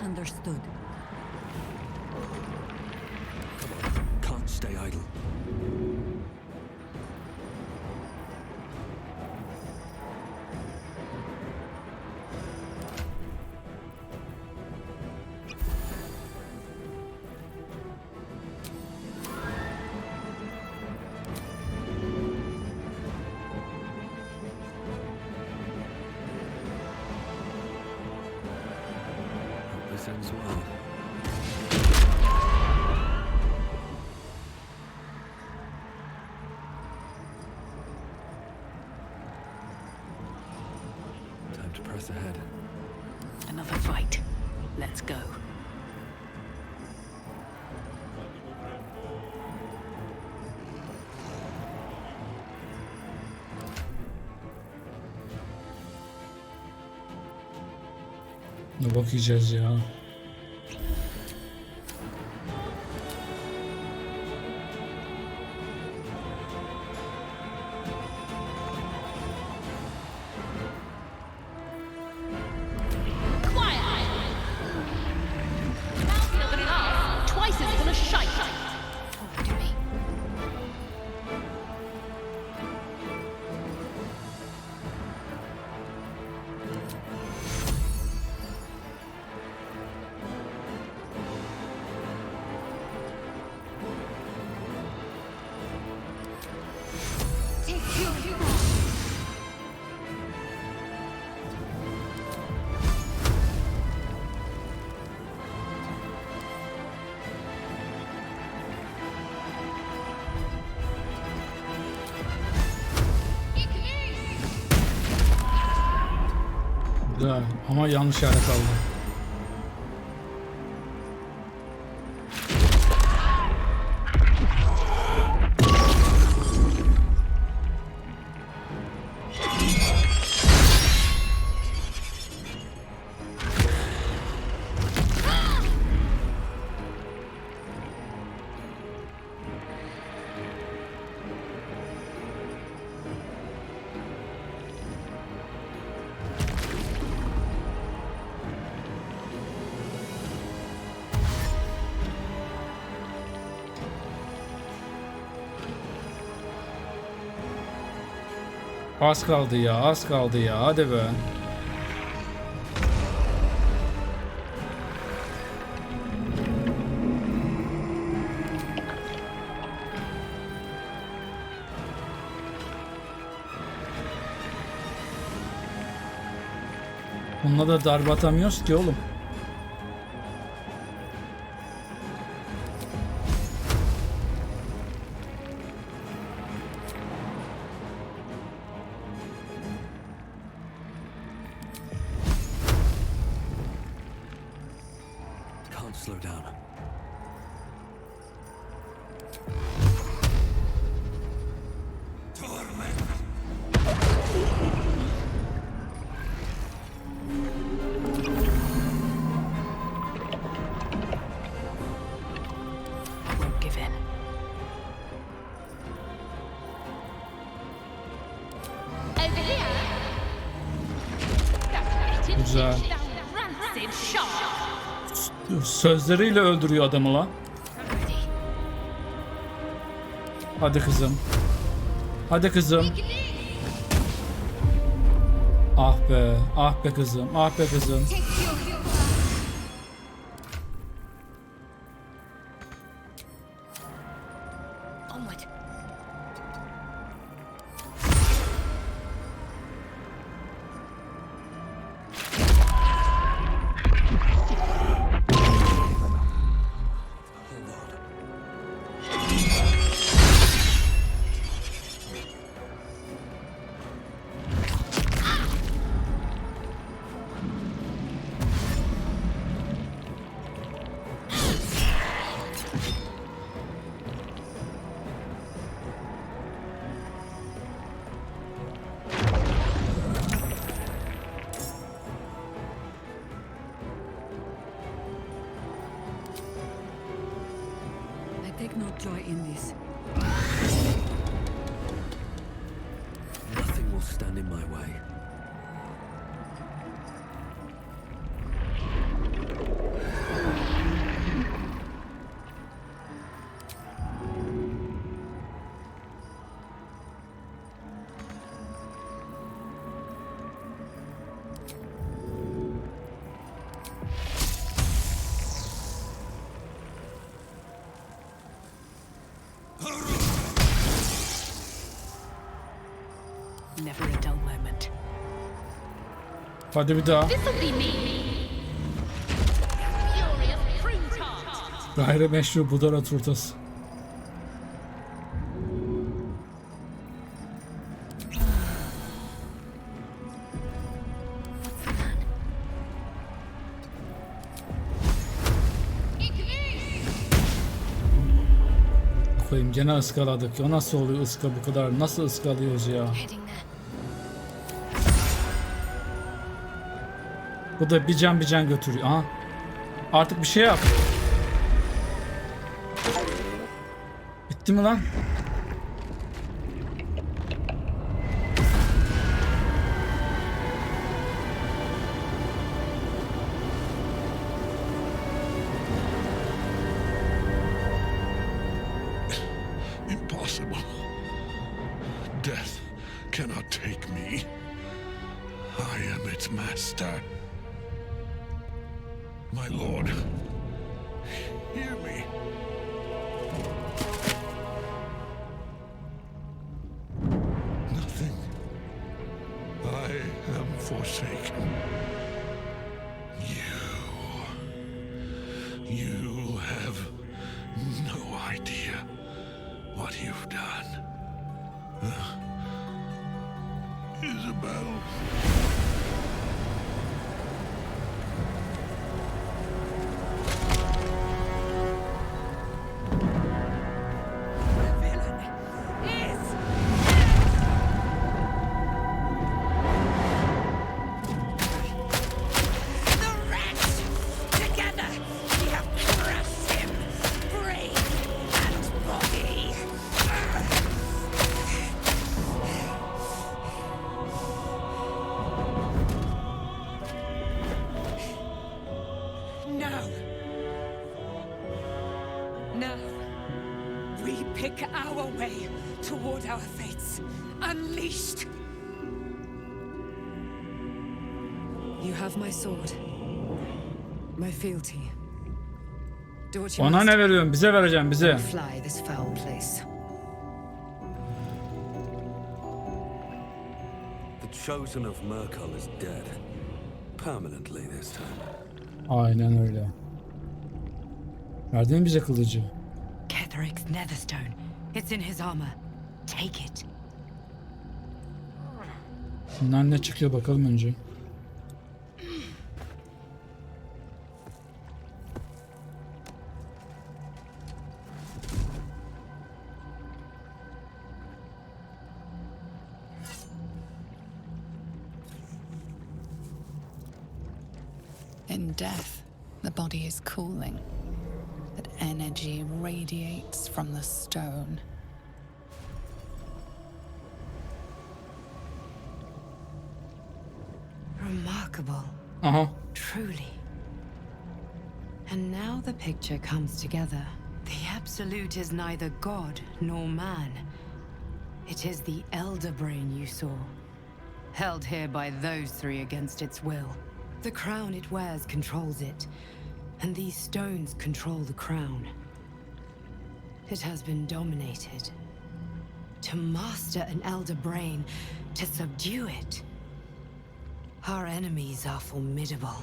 Understood. Come on. stay idle. This ends well. Time to press ahead. Another fight. Let's go. Ne bakacağız ya? Twice as full of shite. Güzel. Ama yanlış yere kaldı. Az kaldı ya, az kaldı ya. Hadi be. Bununla da darbe atamıyoruz ki oğlum. Can't slow down. Won't give in. Over here. That wretched Güzel. bitch, that rancid shark. Sözleriyle öldürüyor adamı lan. Hadi kızım. Hadi kızım. Ah be. Ah be kızım. Ah be kızım. Onward. I take no joy in this. Nothing will stand in my way. Never a dull moment. Hadi bir daha. This'll be me. Furious fruit tart. Gayrimeşru budara turtası. Koyayım gene ıskaladık. O nasıl oluyor ıska bu kadar? Nasıl ıskalıyoruz ya? Bu da bir can götürüyor. Aha. Artık bir şey yap. Bitti mi lan? Impossible. Death cannot take me. I am its master. My lord, hear me. Nothing. I am forsaken. You have no idea what you've done. Isabel. Now, we pick our way toward our fates, unleashed. You have my sword, my fealty. Do what you Ona must. ne veriyorsun? Bize vereceğim, bize. Fly this foul place. The chosen of Merkel is dead. Permanently this time. Aynen öyle. Verdin mi bize kılıcı? Ketheric's netherstone. It's in his armor. Take it. Bundan ne çıkıyor bakalım önce. In death, the body is cooling, but energy radiates from the stone. Remarkable. Truly. And now the picture comes together. The Absolute is neither God nor man. It is the Elder Brain you saw, held here by those three against its will. The crown it wears controls it, and these stones control the crown. It has been dominated. To master an Elder Brain, to subdue it. Our enemies are formidable.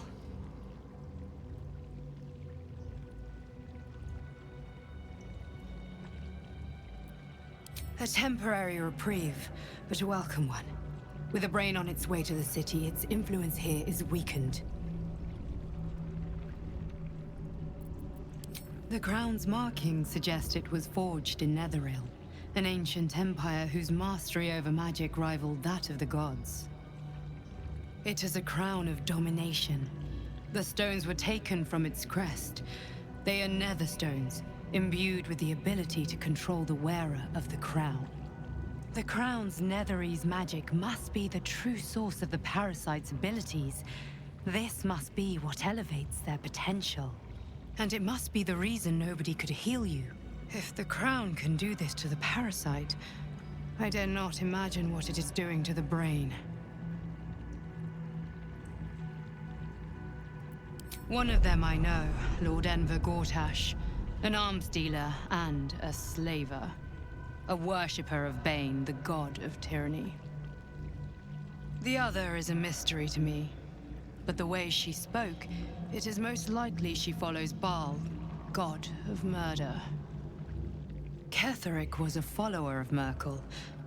A temporary reprieve, but a welcome one. With a brain on its way to the city, its influence here is weakened. The crown's markings suggest it was forged in Netheril, an ancient empire whose mastery over magic rivaled that of the gods. It is a crown of domination. The stones were taken from its crest. They are nether stones, imbued with the ability to control the wearer of the crown. The crown's Netherese magic must be the true source of the parasite's abilities. This must be what elevates their potential. And it must be the reason nobody could heal you. If the crown can do this to the parasite, I dare not imagine what it is doing to the brain. One of them I know, Lord Enver Gortash, an arms dealer and a slaver. a worshipper of Bane, the god of tyranny. The other is a mystery to me, but the way she spoke, it is most likely she follows Baal, god of murder. Ketheric was a follower of Merkel,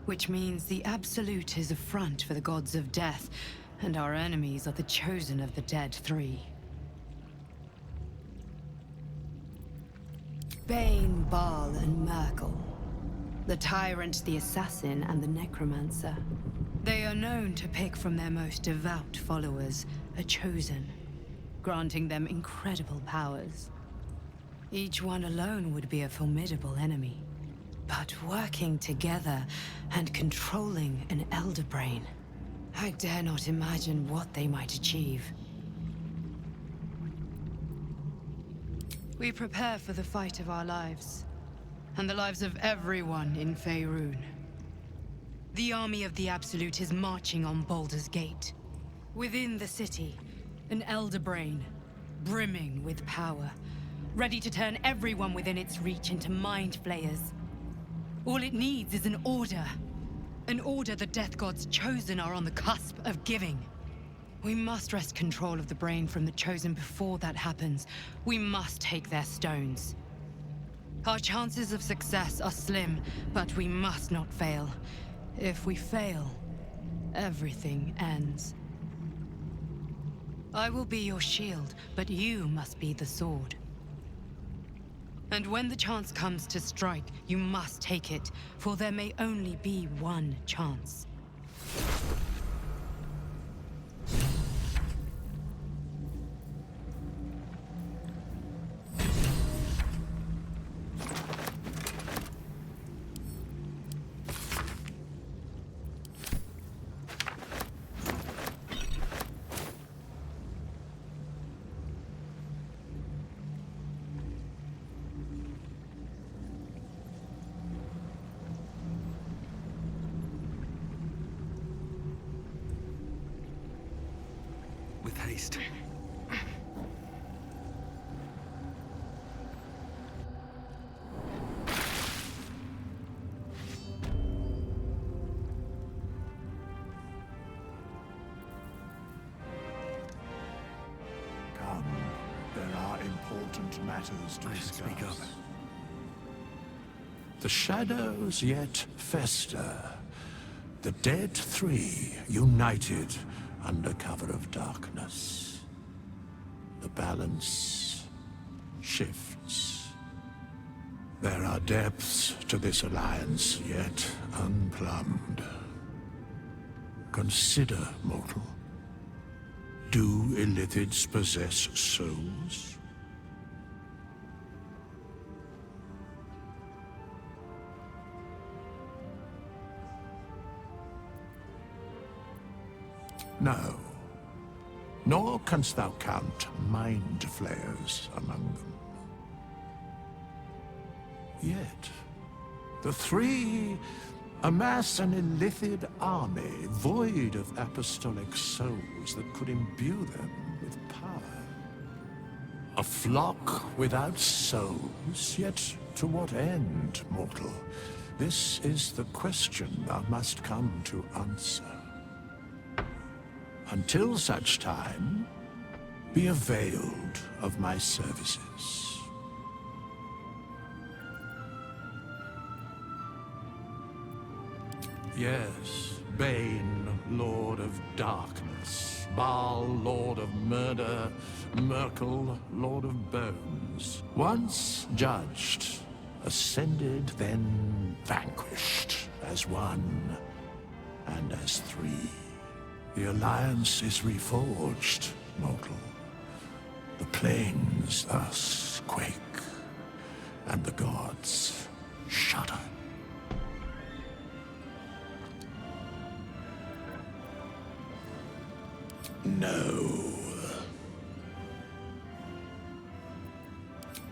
which means the Absolute is a front for the gods of death, and our enemies are the chosen of the Dead Three. Bane, Baal, and Merkel. The tyrant, the assassin, and the necromancer. They are known to pick from their most devout followers a chosen, granting them incredible powers. Each one alone would be a formidable enemy. But working together and controlling an elder brain, I dare not imagine what they might achieve. We prepare for the fight of our lives, and the lives of everyone in Faerun. The army of the Absolute is marching on Baldur's Gate. Within the city, an elder brain, brimming with power, ready to turn everyone within its reach into mind flayers. All it needs is an order the Death God's chosen are on the cusp of giving. We must wrest control of the brain from the chosen before that happens. We must take their stones. Our chances of success are slim, but we must not fail. If we fail, everything ends. I will be your shield, but you must be the sword. And when the chance comes to strike, you must take it, for there may only be one chance. With haste. Come, there are important matters to discuss. Speak up. The shadows yet fester. The Dead Three united under cover of darkness. The balance shifts. There are depths to this alliance yet unplumbed. Consider, mortal. Do Illithids possess souls? No. Nor canst thou count mind flayers among them. Yet, the three amass an Illithid army void of apostolic souls that could imbue them with power. A flock without souls, yet to what end, mortal? This is the question thou must come to answer. Until such time, be availed of my services. Yes, Bane, Lord of Darkness, Baal, Lord of Murder, Merkel, Lord of Bones. Once judged, ascended, then vanquished, as one and as three. The Alliance is reforged, mortal. The plains thus quake, and the gods shudder. No.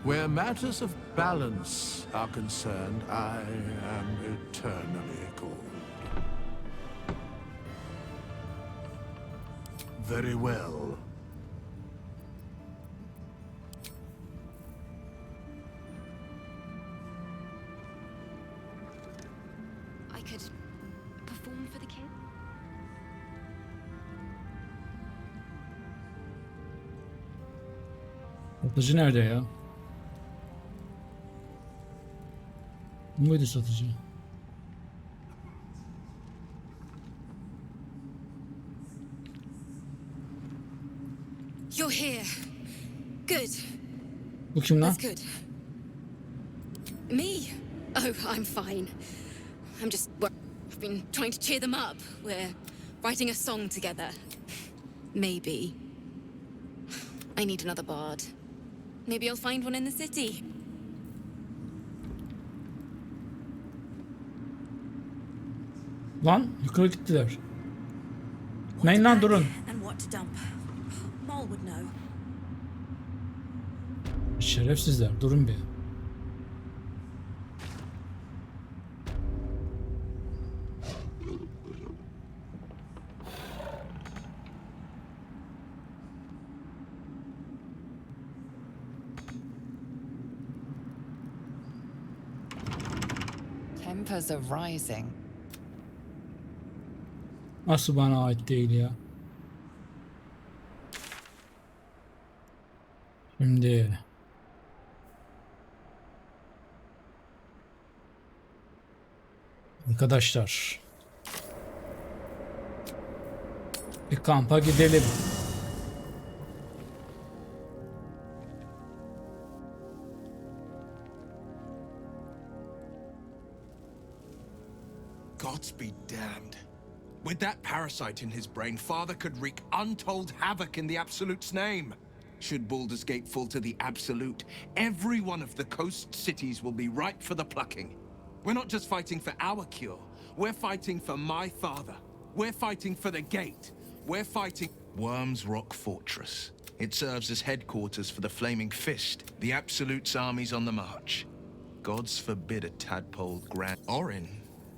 Where matters of balance are concerned, I am eternally cold. Very well. could perform for the kid. Satıcı nerede ya? Bu muydu satıcı? You're here. Good. Bu kim lan? That's good. Me? Oh, I'm fine. I've been trying to cheer them up. We're writing a song together. Maybe. I need another bard. Maybe I'll find one in the city. Lan yukarı gittiler. Neyin lan durun. And what to dump. Maul would know. Şerefsizler durun bir. Tempers are rising. Nasıl bana ait değil ya? Şimdi arkadaşlar bir kampa gidelim. Gods be damned. With that parasite in his brain, Father could wreak untold havoc in the Absolute's name. Should Baldur's Gate fall to the Absolute, every one of the coast cities will be ripe for the plucking. We're not just fighting for our cure, we're fighting for my father. We're fighting for the gate. We're fighting... Worm's Rock Fortress. It serves as headquarters for the Flaming Fist, the Absolute's armies on the march. Gods forbid a tadpole grand... Orin?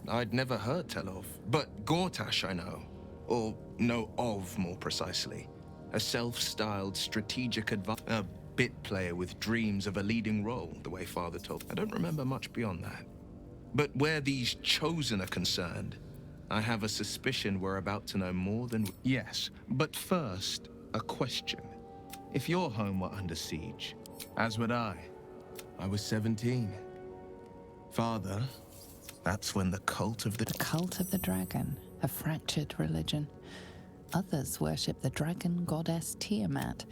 I'd never heard tell of, but Gortash I know. Or know of, more precisely. A self-styled strategic advisor. A bit player with dreams of a leading role, the way Father told. I don't remember much beyond that. But where these chosen are concerned, I have a suspicion we're about to know more than... Yes, but first, a question. If your home were under siege, as would I. I was 17. Father, that's when the cult of the... The cult of the dragon, a fractured religion. Others worship the dragon goddess Tiamat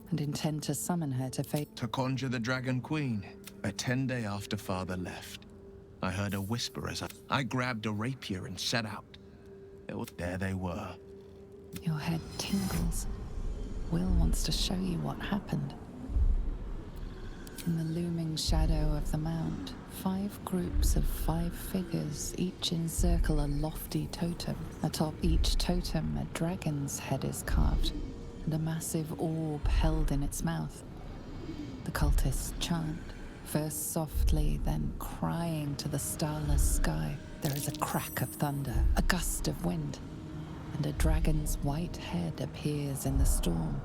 and intend to summon her to fate. To conjure the Dragon Queen. But 10 days after Father left, I heard a whisper as I grabbed a rapier and set out. There they were. Your head tingles. Will wants to show you what happened. In the looming shadow of the mount, 5 groups of 5 figures each encircle a lofty totem. Atop each totem, a dragon's head is carved, and a massive orb held in its mouth. The cultists chant, first softly, then crying to the starless sky. There is a crack of thunder, a gust of wind, and a dragon's white head appears in the storm.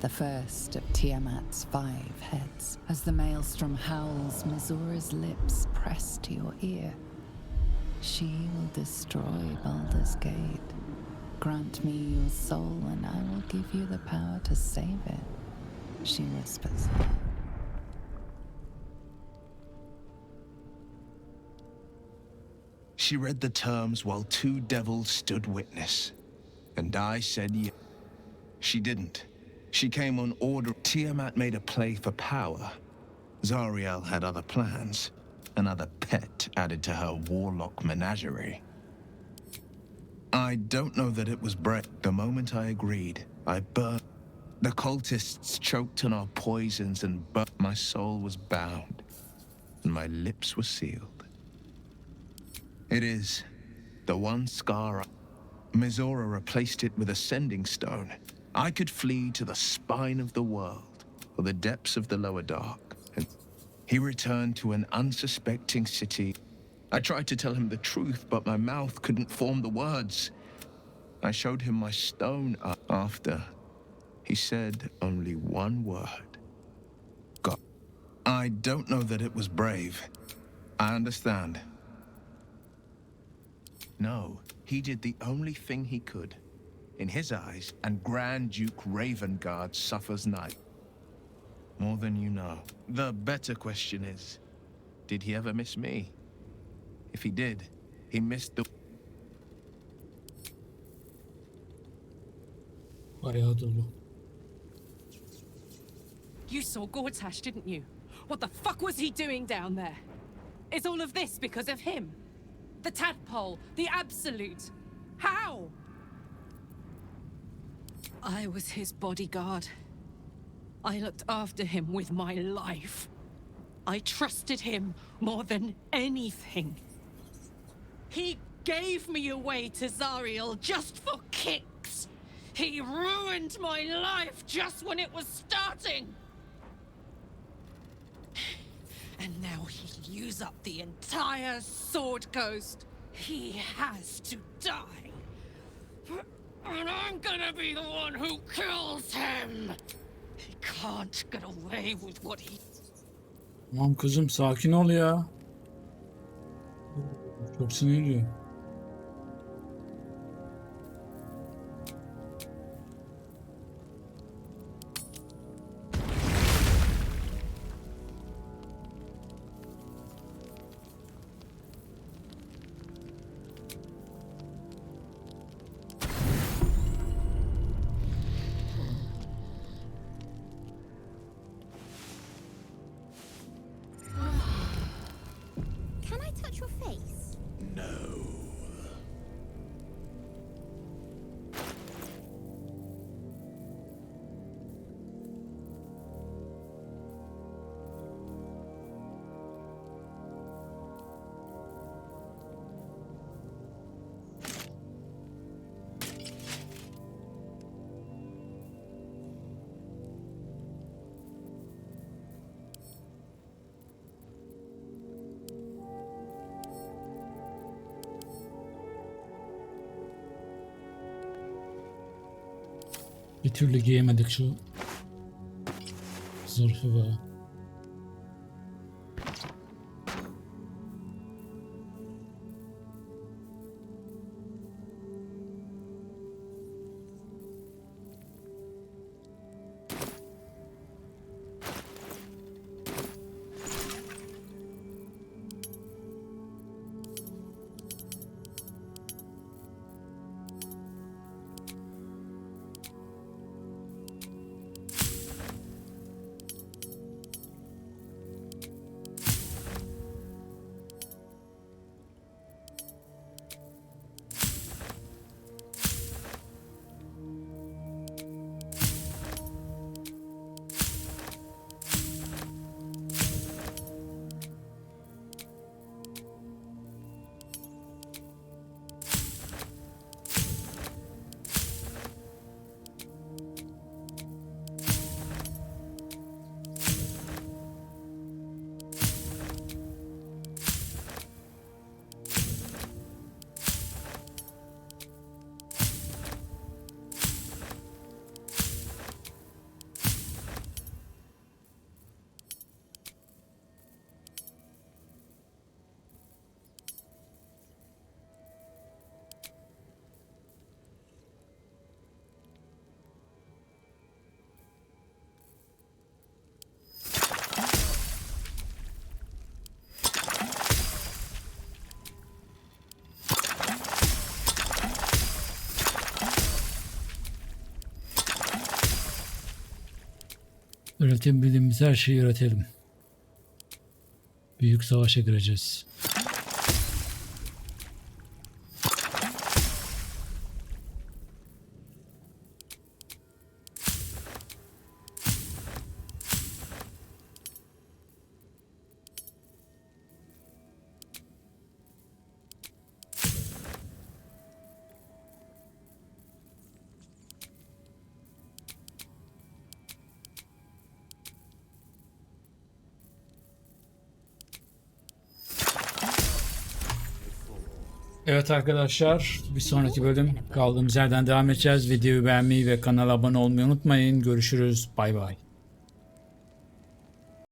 The first of Tiamat's 5 heads. As the maelstrom howls, Mizura's lips press to your ear. She will destroy Baldur's Gate. Grant me your soul and I will give you the power to save it, she whispers. She read the terms while 2 devils stood witness. And I said yes. She didn't. She came on order. Tiamat made a play for power. Zariel had other plans. Another pet added to her warlock menagerie. I don't know that it was brave. The moment I agreed, I burned. The cultists choked on our poisons and burnt. My soul was bound, and my lips were sealed. It is the one scar. Mizora replaced it with a sending stone. I could flee to the spine of the world, or the depths of the lower dark. And he returned to an unsuspecting city. I tried to tell him the truth, but my mouth couldn't form the words. I showed him my stone after. He said only one word. God. I don't know that it was brave. I understand. No, he did the only thing he could. In his eyes, and Grand Duke Ravengard suffers night. More than you know. The better question is, did he ever miss me? If he did, he missed the... Bayağı dolu. You saw Gortash, didn't you? What the fuck was he doing down there? Is all of this because of him? The tadpole, the absolute. How? I was his bodyguard. I looked after him with my life. I trusted him more than anything. He gave me away to Zariel just for kicks. He ruined my life just when it was starting. And now he'll use up the entire Sword Coast. He has to die. And I'm gonna be the one who kills him. He can't get away with what he... Tamam kızım, sakin ol ya. Çok sinirli. Can I touch your face? No. Bir türlü giyemedik şu zırhı be. Üretebildiğimiz her şeyi üretelim. Büyük savaşa gireceğiz. Evet arkadaşlar, bir sonraki bölüm kaldığımız yerden devam edeceğiz. Videoyu beğenmeyi ve kanala abone olmayı unutmayın. Görüşürüz. Bay bay.